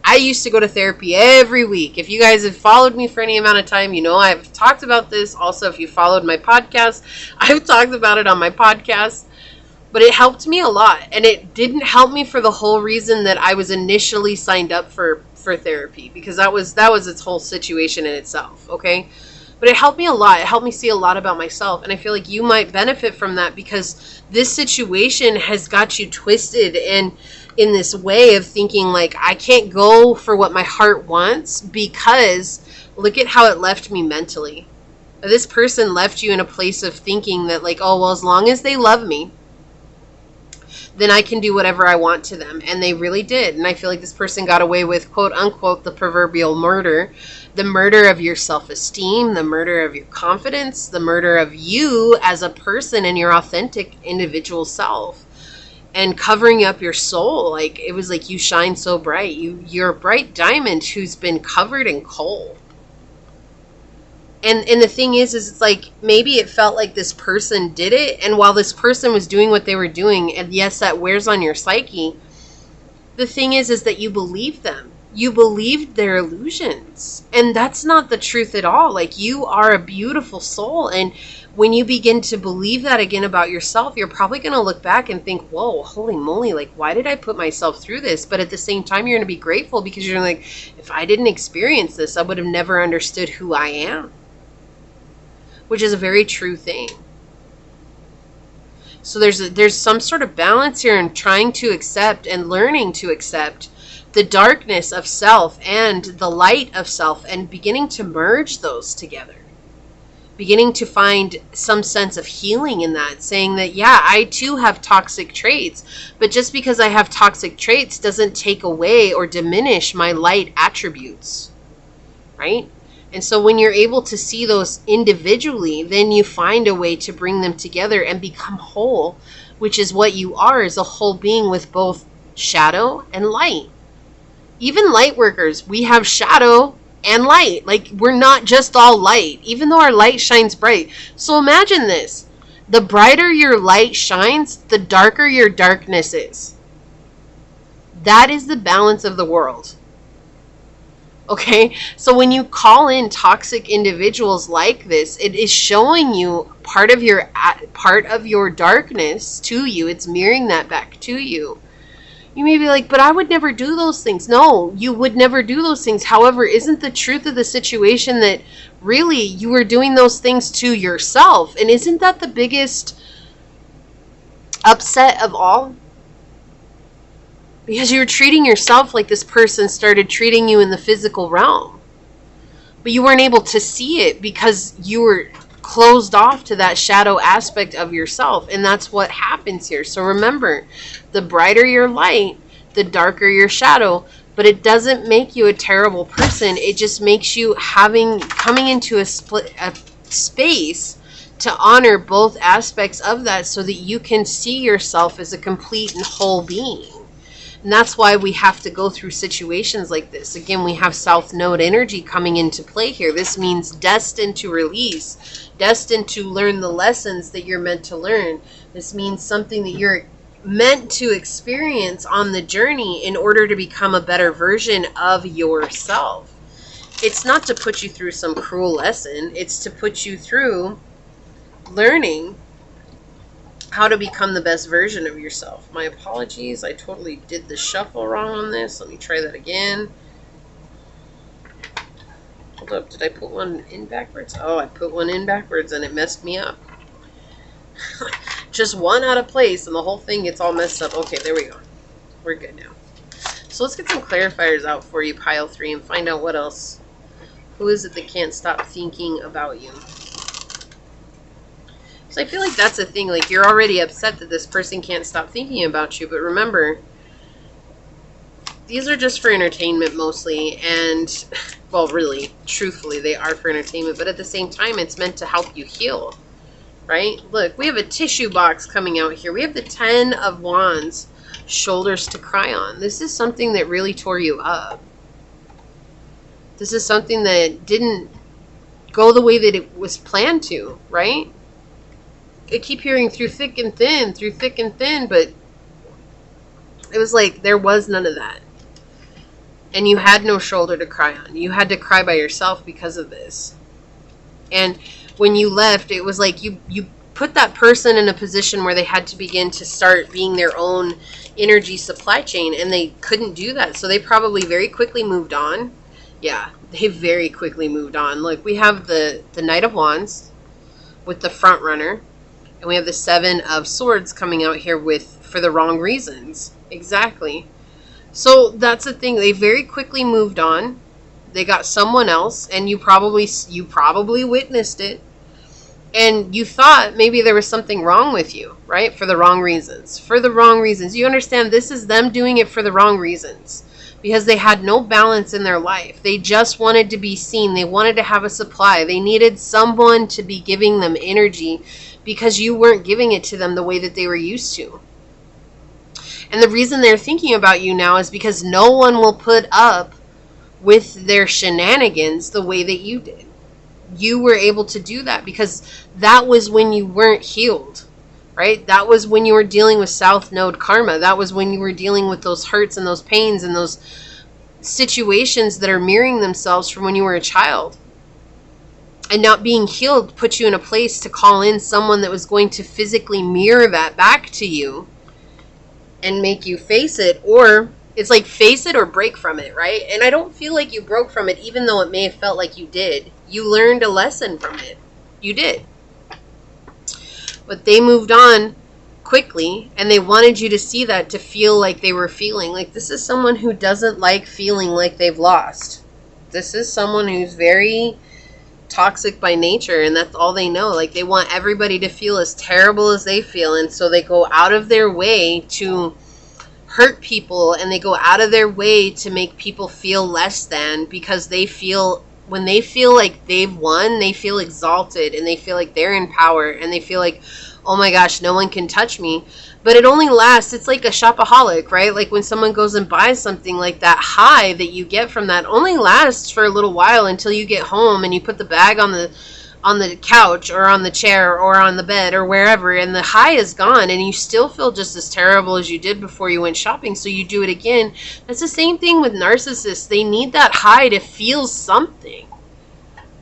I used to go to therapy every week. If you guys have followed me for any amount of time, you know I've talked about this. Also, if you followed my podcast, I've talked about it on my podcast. But it helped me a lot. And it didn't help me for the whole reason that I was initially signed up for therapy. Because that was its whole situation in itself, okay? But it helped me a lot. It helped me see a lot about myself. And I feel like you might benefit from that because this situation has got you twisted and in this way of thinking like, I can't go for what my heart wants because look at how it left me mentally. This person left you in a place of thinking that like, oh, well, as long as they love me, then I can do whatever I want to them. And they really did. And I feel like this person got away with, quote unquote, the proverbial murder. The murder of your self-esteem, the murder of your confidence, the murder of you as a person and your authentic individual self. And covering up your soul. Like, it was like you shine so bright. You're a bright diamond who's been covered in coal. And the thing is it's like, maybe it felt like this person did it. And while this person was doing what they were doing, and yes, that wears on your psyche, the thing is that you believed them. You believed their illusions. And that's not the truth at all. Like, you are a beautiful soul. And when you begin to believe that again about yourself, you're probably going to look back and think, whoa, holy moly, like, why did I put myself through this? But at the same time, you're going to be grateful because you're like, if I didn't experience this, I would have never understood who I am. Which is a very true thing. So there's some sort of balance here in trying to accept and learning to accept the darkness of self and the light of self and beginning to merge those together. Beginning to find some sense of healing in that, saying that, yeah, I too have toxic traits, but just because I have toxic traits doesn't take away or diminish my light attributes, right? And so when you're able to see those individually, then you find a way to bring them together and become whole, which is what you are, as a whole being with both shadow and light. Even light workers, we have shadow and light. Like, we're not just all light, even though our light shines bright. So imagine this. The brighter your light shines, the darker your darkness is. That is the balance of the world. Okay, so when you call in toxic individuals like this, it is showing you part of your darkness to you. It's mirroring that back to you. You may be like, but I would never do those things. No, you would never do those things. However, isn't the truth of the situation that really you were doing those things to yourself? And isn't that the biggest upset of all? Because you were treating yourself like this person started treating you in the physical realm. But you weren't able to see it because you were closed off to that shadow aspect of yourself. And that's what happens here. So remember, the brighter your light, the darker your shadow. But it doesn't make you a terrible person. It just makes you coming into a space to honor both aspects of that so that you can see yourself as a complete and whole being. And that's why we have to go through situations like this. Again, we have South Node energy coming into play here. This means destined to release, destined to learn the lessons that you're meant to learn. This means something that you're meant to experience on the journey in order to become a better version of yourself. It's not to put you through some cruel lesson. It's to put you through learning how to become the best version of yourself. My apologies. I totally did the shuffle wrong on this. Let me try that again. Hold up. Did I put one in backwards? Oh, I put one in backwards and it messed me up. Just one out of place and the whole thing gets all messed up. Okay, there we go. We're good now. So let's get some clarifiers out for you, pile 3, and find out what else. Who is it that can't stop thinking about you? So I feel like that's a thing. Like, you're already upset that this person can't stop thinking about you. But remember, these are just for entertainment mostly. And, well, really, truthfully, they are for entertainment. But at the same time, it's meant to help you heal. Right? Look, we have a tissue box coming out here. We have the 10 of Wands, shoulders to cry on. This is something that really tore you up. This is something that didn't go the way that it was planned to, right? I keep hearing through thick and thin, but it was like there was none of that. And you had no shoulder to cry on. You had to cry by yourself because of this. And when you left, it was like you put that person in a position where they had to begin to start being their own energy supply chain, and they couldn't do that. So they probably very quickly moved on. Yeah, they very quickly moved on. Look, we have the Knight of Wands with the front runner, and we have the Seven of Swords coming out here with for the wrong reasons. Exactly. So that's the thing. They very quickly moved on. They got someone else, and you probably witnessed it. And you thought maybe there was something wrong with you, right? For the wrong reasons. For the wrong reasons. You understand this is them doing it for the wrong reasons. Because they had no balance in their life. They just wanted to be seen. They wanted to have a supply. They needed someone to be giving them energy because you weren't giving it to them the way that they were used to. And the reason they're thinking about you now is because no one will put up with their shenanigans the way that you did. You were able to do that because that was when you weren't healed, right? That was when you were dealing with South Node karma. That was when you were dealing with those hurts and those pains and those situations that are mirroring themselves from when you were a child. And not being healed put you in a place to call in someone that was going to physically mirror that back to you and make you face it. Or it's like face it or break from it, right? And I don't feel like you broke from it, even though it may have felt like you did. You learned a lesson from it. You did. But they moved on quickly, and they wanted you to see that, to feel like they were feeling. Like, this is someone who doesn't like feeling like they've lost. This is someone who's very toxic by nature, and that's all they know. Like, they want everybody to feel as terrible as they feel, and so they go out of their way to hurt people, and they go out of their way to make people feel less than, because they feel, when they feel like they've won, they feel exalted, and they feel like they're in power, and they feel like, oh my gosh, no one can touch me. But it only lasts, it's like a shopaholic, right? Like when someone goes and buys something, like that high that you get from that only lasts for a little while until you get home and you put the bag on the couch or on the chair or on the bed or wherever, and the high is gone, and you still feel just as terrible as you did before you went shopping, so you do it again. That's the same thing with narcissists. They need that high to feel something,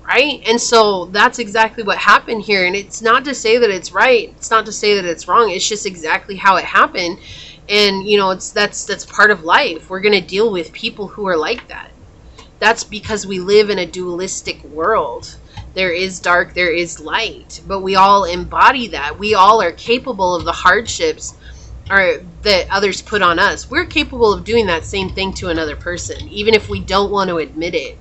right? And so that's exactly what happened here. And it's not to say that it's right, it's not to say that it's wrong, it's just exactly how it happened. And you know, that's part of life. We're going to deal with people who are like that. That's because we live in a dualistic world. There is dark, there is light, but we all embody that. We all are capable of the hardships that others put on us. We're capable of doing that same thing to another person, even if we don't want to admit it.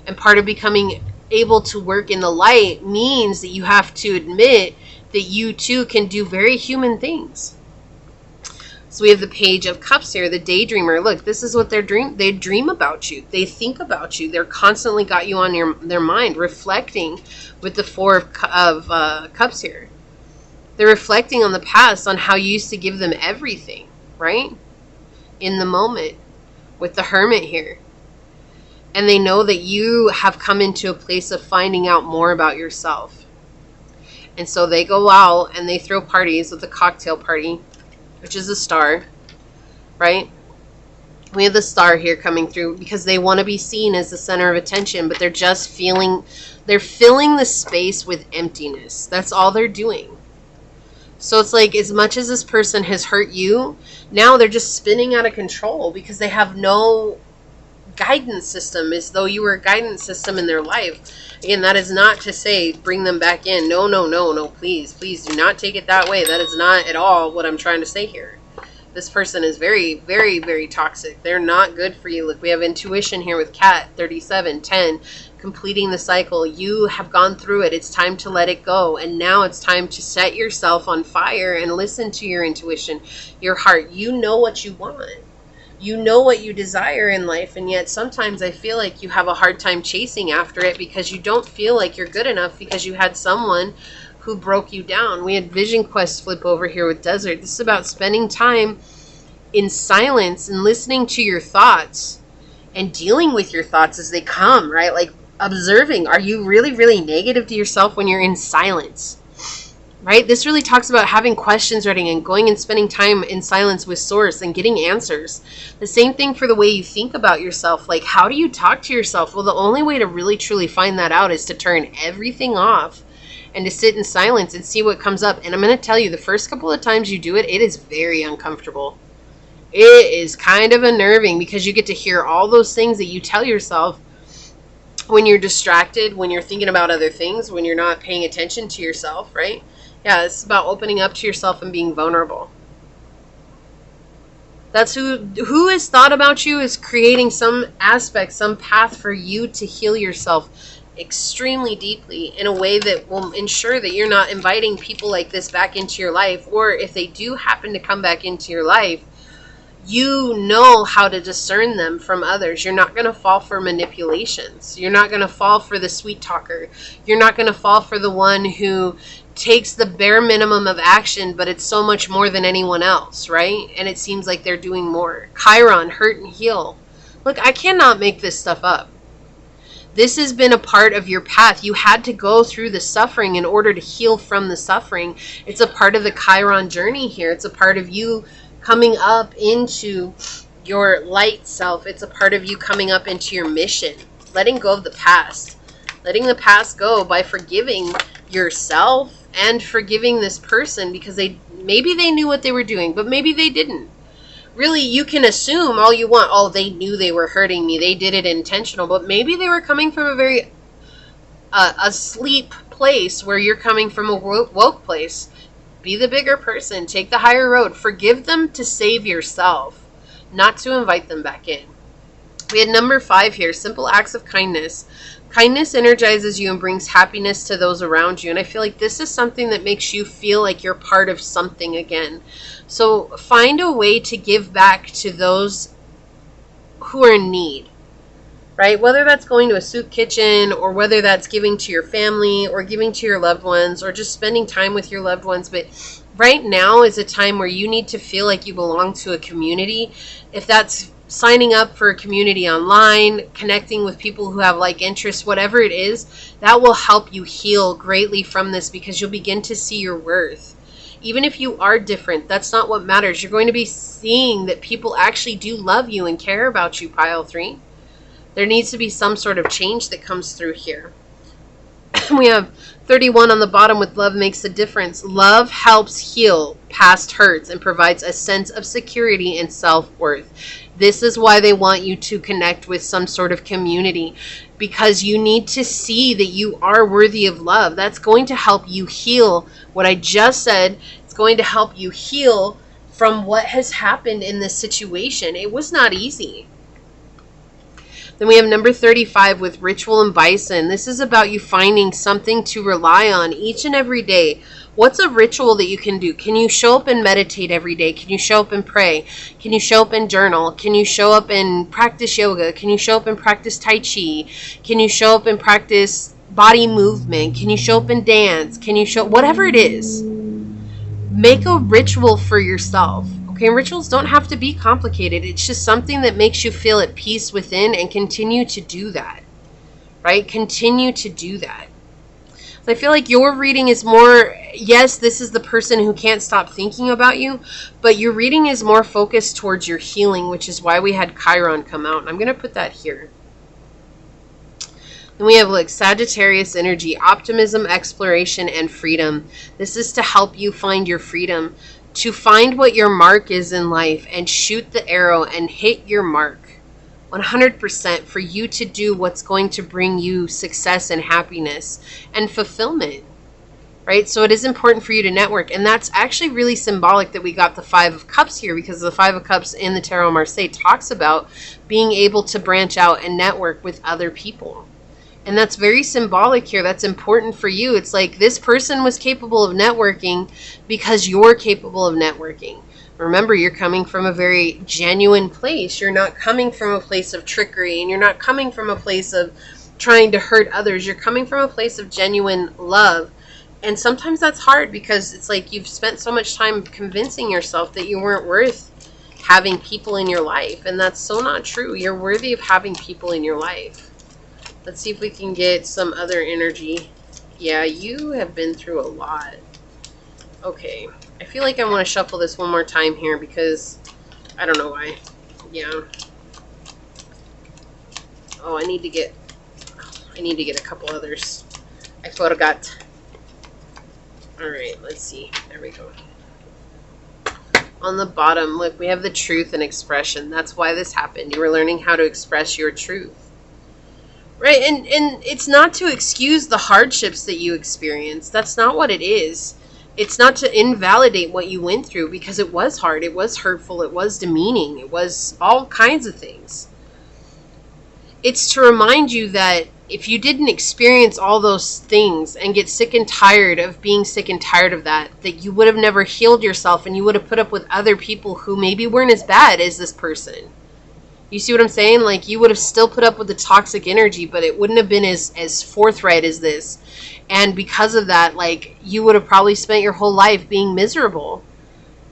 And part of becoming able to work in the light means that you have to admit that you too can do very human things. So we have the Page of Cups here, the daydreamer. Look, this is what they dream about you. They think about you. They're constantly got you on their mind, reflecting with the Four of Cups here. They're reflecting on the past, on how you used to give them everything, right? In the moment, with the Hermit here. And they know that you have come into a place of finding out more about yourself. And so they go out and they throw parties with a cocktail party, which is a star, right? We have the star here coming through because they want to be seen as the center of attention, but they're filling the space with emptiness. That's all they're doing. So it's like, as much as this person has hurt you, now they're just spinning out of control because they have no guidance system, as though you were a guidance system in their life. Again, that is not to say bring them back in. No, please do not take it that way. That is not at all what I'm trying to say here. This person is very, very, very toxic. They're not good for you. Look, we have intuition here with Cat 3710, completing the cycle. You have gone through it. It's time to let it go. And now it's time to set yourself on fire and listen to your intuition, your heart. You know what you want. You know what you desire in life, and yet sometimes I feel like you have a hard time chasing after it because you don't feel like you're good enough because you had someone who broke you down. We had Vision Quest flip over here with Desert. This is about spending time in silence and listening to your thoughts and dealing with your thoughts as they come, right? Like observing, are you really, really negative to yourself when you're in silence? right? This really talks about having questions ready and going and spending time in silence with source and getting answers. The same thing for the way you think about yourself. Like, how do you talk to yourself? Well, the only way to really truly find that out is to turn everything off and to sit in silence and see what comes up. And I'm going to tell you, the first couple of times you do it, it is very uncomfortable. It is kind of unnerving because you get to hear all those things that you tell yourself when you're distracted, when you're thinking about other things, when you're not paying attention to yourself, right? Yeah, it's about opening up to yourself and being vulnerable. That's who has thought about you is creating some aspect, some path for you to heal yourself extremely deeply in a way that will ensure that you're not inviting people like this back into your life. Or if they do happen to come back into your life, you know how to discern them from others. You're not going to fall for manipulations. You're not going to fall for the sweet talker. You're not going to fall for the one who takes the bare minimum of action, but it's so much more than anyone else, right? And it seems like they're doing more. Chiron, hurt and heal. Look, I cannot make this stuff up. This has been a part of your path. You had to go through the suffering in order to heal from the suffering. It's a part of the Chiron journey here. It's a part of you coming up into your light self. It's a part of you coming up into your mission. Letting go of the past. Letting the past go by forgiving yourself and forgiving this person, because maybe they knew what they were doing, but maybe they didn't. Really, you can assume all you want. Oh, they knew they were hurting me. They did it intentional. But maybe they were coming from a very asleep place where you're coming from a woke place. Be the bigger person. Take the higher road. Forgive them to save yourself, not to invite them back in. We had number 5 here, simple acts of kindness. Kindness energizes you and brings happiness to those around you. And I feel like this is something that makes you feel like you're part of something again. So find a way to give back to those who are in need, right? Whether that's going to a soup kitchen, or whether that's giving to your family, or giving to your loved ones, or just spending time with your loved ones. But right now is a time where you need to feel like you belong to a community. If that's signing up for a community online, connecting with people who have like interests, whatever it is, that will help you heal greatly from this, because you'll begin to see your worth. Even if you are different, that's not what matters. You're going to be seeing that people actually do love you and care about you, pile 3. There needs to be some sort of change that comes through here. We have 31 on the bottom with love makes a difference. Love helps heal past hurts and provides a sense of security and self-worth. This is why they want you to connect with some sort of community, because you need to see that you are worthy of love. That's going to help you heal what I just said. It's going to help you heal from what has happened in this situation. It was not easy. Then we have number 35 with ritual and bison. This is about you finding something to rely on each and every day. What's a ritual that you can do? Can you show up and meditate every day? Can you show up and pray? Can you show up and journal? Can you show up and practice yoga? Can you show up and practice Tai Chi? Can you show up and practice body movement? Can you show up and dance? Can you show, whatever it is, make a ritual for yourself. Okay, rituals don't have to be complicated. It's just something that makes you feel at peace within, and continue to do that, right? Continue to do that. So I feel like your reading is more, yes, this is the person who can't stop thinking about you, but your reading is more focused towards your healing, which is why we had Chiron come out. And I'm going to put that here. Then we have like Sagittarius energy, optimism, exploration, and freedom. This is to help you find your freedom, to find what your mark is in life and shoot the arrow and hit your mark 100%, for you to do what's going to bring you success and happiness and fulfillment, right? So it is important for you to network. And that's actually really symbolic that we got the 5 of Cups here, because the 5 of Cups in the Tarot Marseille talks about being able to branch out and network with other people. And that's very symbolic here. That's important for you. It's like this person was capable of networking because you're capable of networking. Remember, you're coming from a very genuine place. You're not coming from a place of trickery, and you're not coming from a place of trying to hurt others. You're coming from a place of genuine love. And sometimes that's hard, because it's like you've spent so much time convincing yourself that you weren't worth having people in your life. And that's so not true. You're worthy of having people in your life. Let's see if we can get some other energy. Yeah, you have been through a lot. Okay. I feel like I want to shuffle this one more time here because I don't know why. Yeah. Oh, I need to get a couple others. I forgot. All right, let's see. There we go. On the bottom, look, we have the truth and expression. That's why this happened. You were learning how to express your truth. Right? And it's not to excuse the hardships that you experienced. That's not what it is. It's not to invalidate what you went through, because it was hard, it was hurtful, it was demeaning, it was all kinds of things. It's to remind you that if you didn't experience all those things and get sick and tired of being sick and tired of that you would have never healed yourself, and you would have put up with other people who maybe weren't as bad as this person. You see what I'm saying? Like, you would have still put up with the toxic energy, but it wouldn't have been as forthright as this. And because of that, like, you would have probably spent your whole life being miserable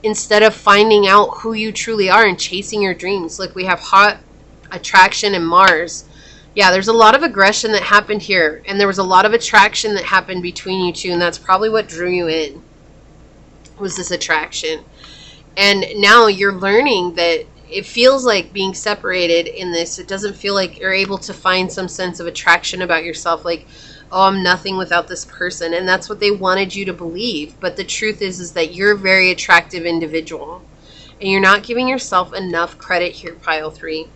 instead of finding out who you truly are and chasing your dreams. Like, we have hot attraction and Mars. Yeah, there's a lot of aggression that happened here, and there was a lot of attraction that happened between you two, and that's probably what drew you in, was this attraction. And now you're learning that it feels like being separated in this. It doesn't feel like you're able to find some sense of attraction about yourself, like, oh, I'm nothing without this person. And that's what they wanted you to believe. But the truth is that you're a very attractive individual, and you're not giving yourself enough credit here, pile 3.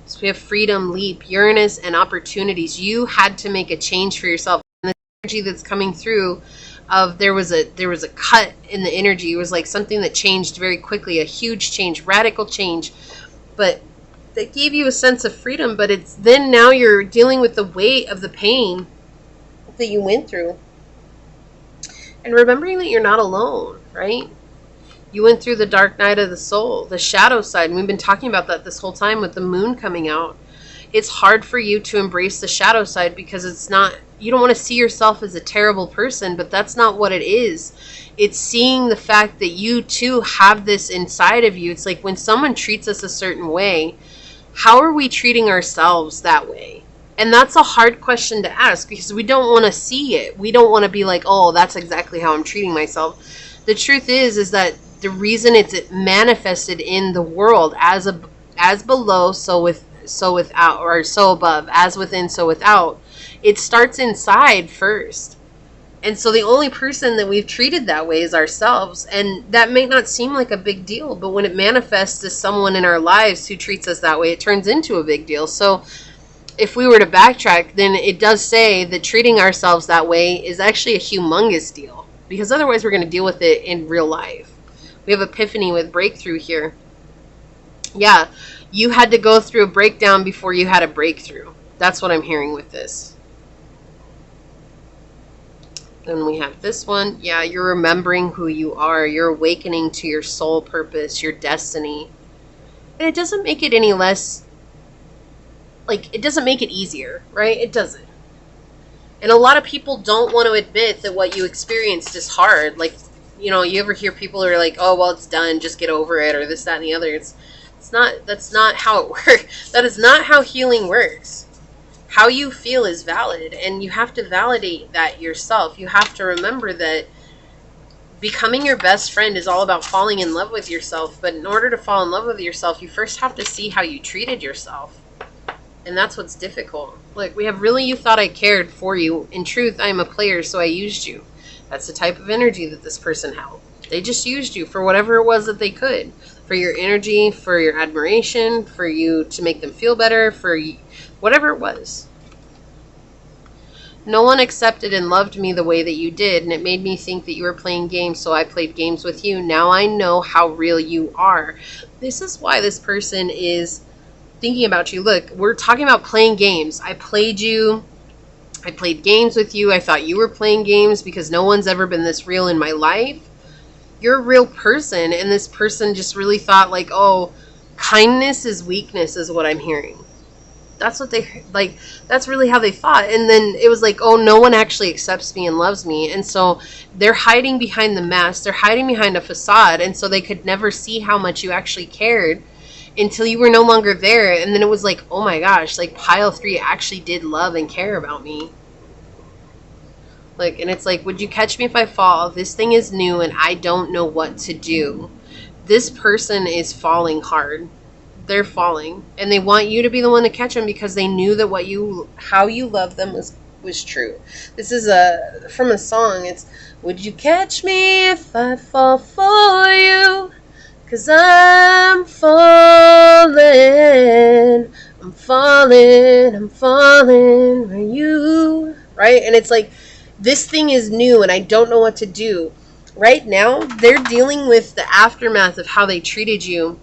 So we have freedom, leap, Uranus, and opportunities. You had to make a change for yourself. And the energy that's coming through of there was a cut in the energy. It was like something that changed very quickly, a huge change, radical change. But that gave you a sense of freedom, but it's then now you're dealing with the weight of the pain that you went through. And remembering that you're not alone, right? You went through the dark night of the soul, the shadow side, and we've been talking about that this whole time with the moon coming out. It's hard for you to embrace the shadow side because it's not, you don't want to see yourself as a terrible person, but that's not what it is. It's seeing the fact that you too have this inside of you. It's like when someone treats us a certain way, how are we treating ourselves that way? And that's a hard question to ask because we don't want to see it. We don't want to be like, oh, that's exactly how I'm treating myself. The truth is that the reason it's manifested in the world as below, so without, or so above, as within, so without. It starts inside first. And so the only person that we've treated that way is ourselves. And that may not seem like a big deal, but when it manifests as someone in our lives who treats us that way, it turns into a big deal. So if we were to backtrack, then it does say that treating ourselves that way is actually a humongous deal, because otherwise we're going to deal with it in real life. We have epiphany with breakthrough here. Yeah, you had to go through a breakdown before you had a breakthrough. That's what I'm hearing with this. Then we have this one. Yeah, you're remembering who you are. You're awakening to your soul purpose, your destiny. And it doesn't make it any less, like, it doesn't make it easier, right? It doesn't. And a lot of people don't want to admit that what you experienced is hard. Like, you know, you ever hear people who are like, oh, well, it's done, just get over it, or this, that, and the other. That's not how it works. That is not how healing works. How you feel is valid, and you have to validate that yourself. You have to remember that becoming your best friend is all about falling in love with yourself. But in order to fall in love with yourself, you first have to see how you treated yourself. And that's what's difficult. Look, we have really, you thought I cared for you. In truth, I am a player, so I used you. That's the type of energy that this person held. They just used you for whatever it was that they could. For your energy, for your admiration, for you to make them feel better, for whatever it was. No one accepted and loved me the way that you did, and it made me think that you were playing games, so I played games with you. Now I know how real you are. This is why this person is thinking about you. Look, we're talking about playing games. I played you. I played games with you. I thought you were playing games because no one's ever been this real in my life. You're a real person, and this person just really thought like, oh, kindness is weakness is what I'm hearing. That's what they, like, that's really how they thought. And then it was like, oh, no one actually accepts me and loves me. And so they're hiding behind the mask. They're hiding behind a facade. And so they could never see how much you actually cared until you were no longer there. And then it was like, oh my gosh, like pile 3 actually did love and care about me. Look, and it's like, would you catch me if I fall? This thing is new and I don't know what to do. This person is falling hard. They're falling. And they want you to be the one to catch them because they knew that how you love them was true. This is from a song. It's, would you catch me if I fall for you? 'Cause I'm falling. I'm falling. I'm falling for you. Right? And it's like, this thing is new and I don't know what to do. Right now, they're dealing with the aftermath of how they treated you.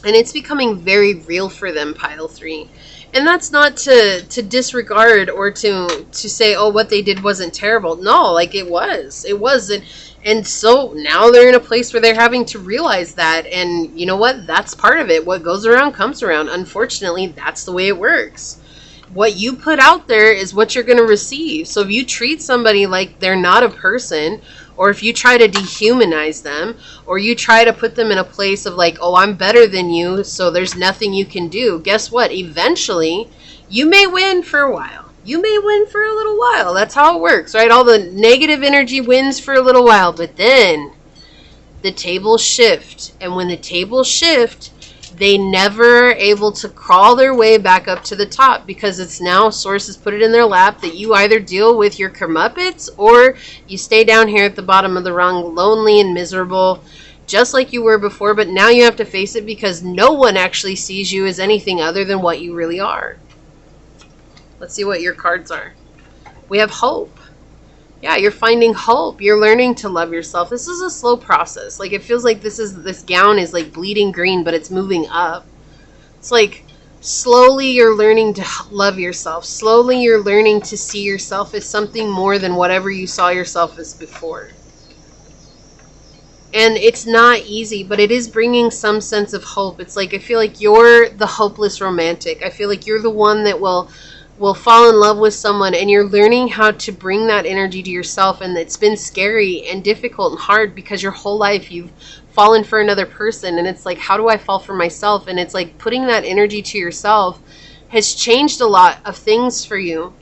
And it's becoming very real for them, pile 3. And that's not to disregard or to say, oh, what they did wasn't terrible. No, like it was. It wasn't. And so now they're in a place where they're having to realize that. And you know what? That's part of it. What goes around comes around. Unfortunately, that's the way it works. What you put out there is what you're going to receive. So if you treat somebody like they're not a person, or if you try to dehumanize them, or you try to put them in a place of like, oh, I'm better than you, so there's nothing you can do. Guess what? Eventually, you may win for a while. You may win for a little while. That's how it works, right? All the negative energy wins for a little while, but then the tables shift. And when the tables shift, they never are able to crawl their way back up to the top because it's now Source has put it in their lap that you either deal with your comeuppance or you stay down here at the bottom of the rung, lonely and miserable, just like you were before. But now you have to face it because no one actually sees you as anything other than what you really are. Let's see what your cards are. We have hope. Yeah, you're finding hope. You're learning to love yourself. This is a slow process. Like, it feels like this gown is like bleeding green, but it's moving up. It's like slowly you're learning to love yourself. Slowly you're learning to see yourself as something more than whatever you saw yourself as before. And it's not easy, but it is bringing some sense of hope. It's like, I feel like you're the hopeless romantic. I feel like you're the one that will fall in love with someone, and you're learning how to bring that energy to yourself. And it's been scary and difficult and hard because your whole life you've fallen for another person, and it's like, how do I fall for myself? And it's like putting that energy to yourself has changed a lot of things for you.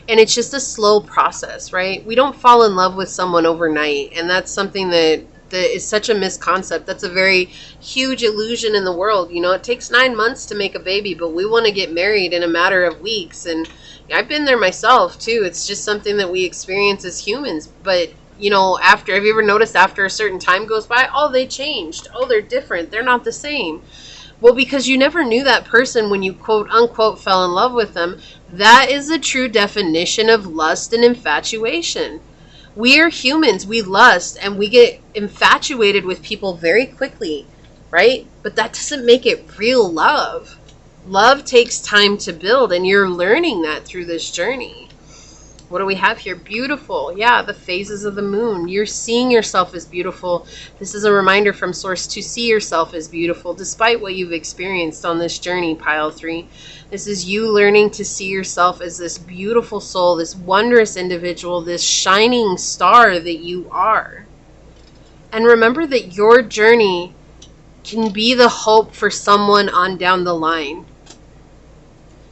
And it's just a slow process, right? We don't fall in love with someone overnight, and that's something that is such a misconcept. That's a very huge illusion in the world. You know, it takes 9 months to make a baby, but we want to get married in a matter of weeks. And I've been there myself too. It's just something that we experience as humans. But you know, have you ever noticed after a certain time goes by, oh, they changed, oh, they're different, they're not the same? Well, because you never knew that person when you quote unquote fell in love with them. That is the true definition of lust and infatuation. We are humans, we lust, and we get infatuated with people very quickly, right? But that doesn't make it real love. Love takes time to build, and you're learning that through this journey. What do we have here? Beautiful. Yeah, the phases of the moon. You're seeing yourself as beautiful. This is a reminder from Source to see yourself as beautiful despite what you've experienced on this journey, pile 3. This is you learning to see yourself as this beautiful soul, this wondrous individual, this shining star that you are. And remember that your journey can be the hope for someone on down the line.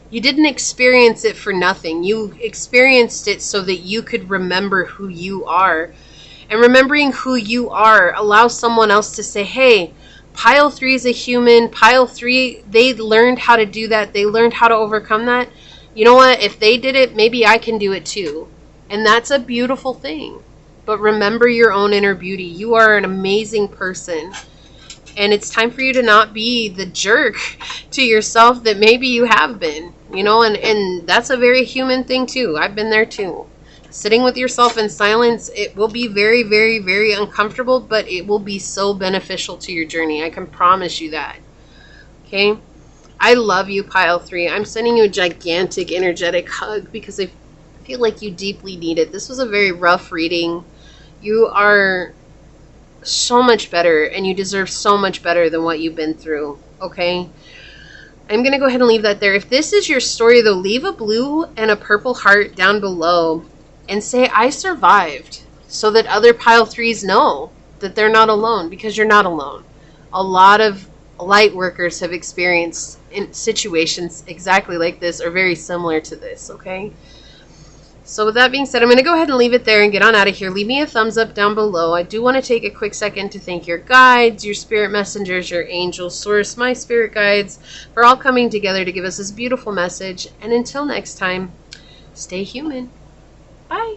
You didn't experience it for nothing. You experienced it so that you could remember who you are. And remembering who you are allows someone else to say, hey, pile 3 is a human. Pile 3, they learned how to do that. They learned how to overcome that. You know what? If they did it, maybe I can do it too. And that's a beautiful thing. But remember your own inner beauty. You are an amazing person. And it's time for you to not be the jerk to yourself that maybe you have been, you know, and that's a very human thing too. I've been there too. Sitting with yourself in silence, it will be very, very, very uncomfortable, but it will be so beneficial to your journey. I can promise you that. Okay? I love you, pile 3. I'm sending you a gigantic energetic hug because I feel like you deeply need it. This was a very rough reading. You are so much better, and you deserve so much better than what you've been through, okay? I'm going to go ahead and leave that there. If this is your story, though, leave a blue and a purple heart down below and say, I survived, so that other pile 3s know that they're not alone, because you're not alone. A lot of light workers have experienced in situations exactly like this or very similar to this, okay? So with that being said, I'm going to go ahead and leave it there and get on out of here. Leave me a thumbs up down below. I do want to take a quick second to thank your guides, your spirit messengers, your angel source, my spirit guides, for all coming together to give us this beautiful message. And until next time, stay human. Bye.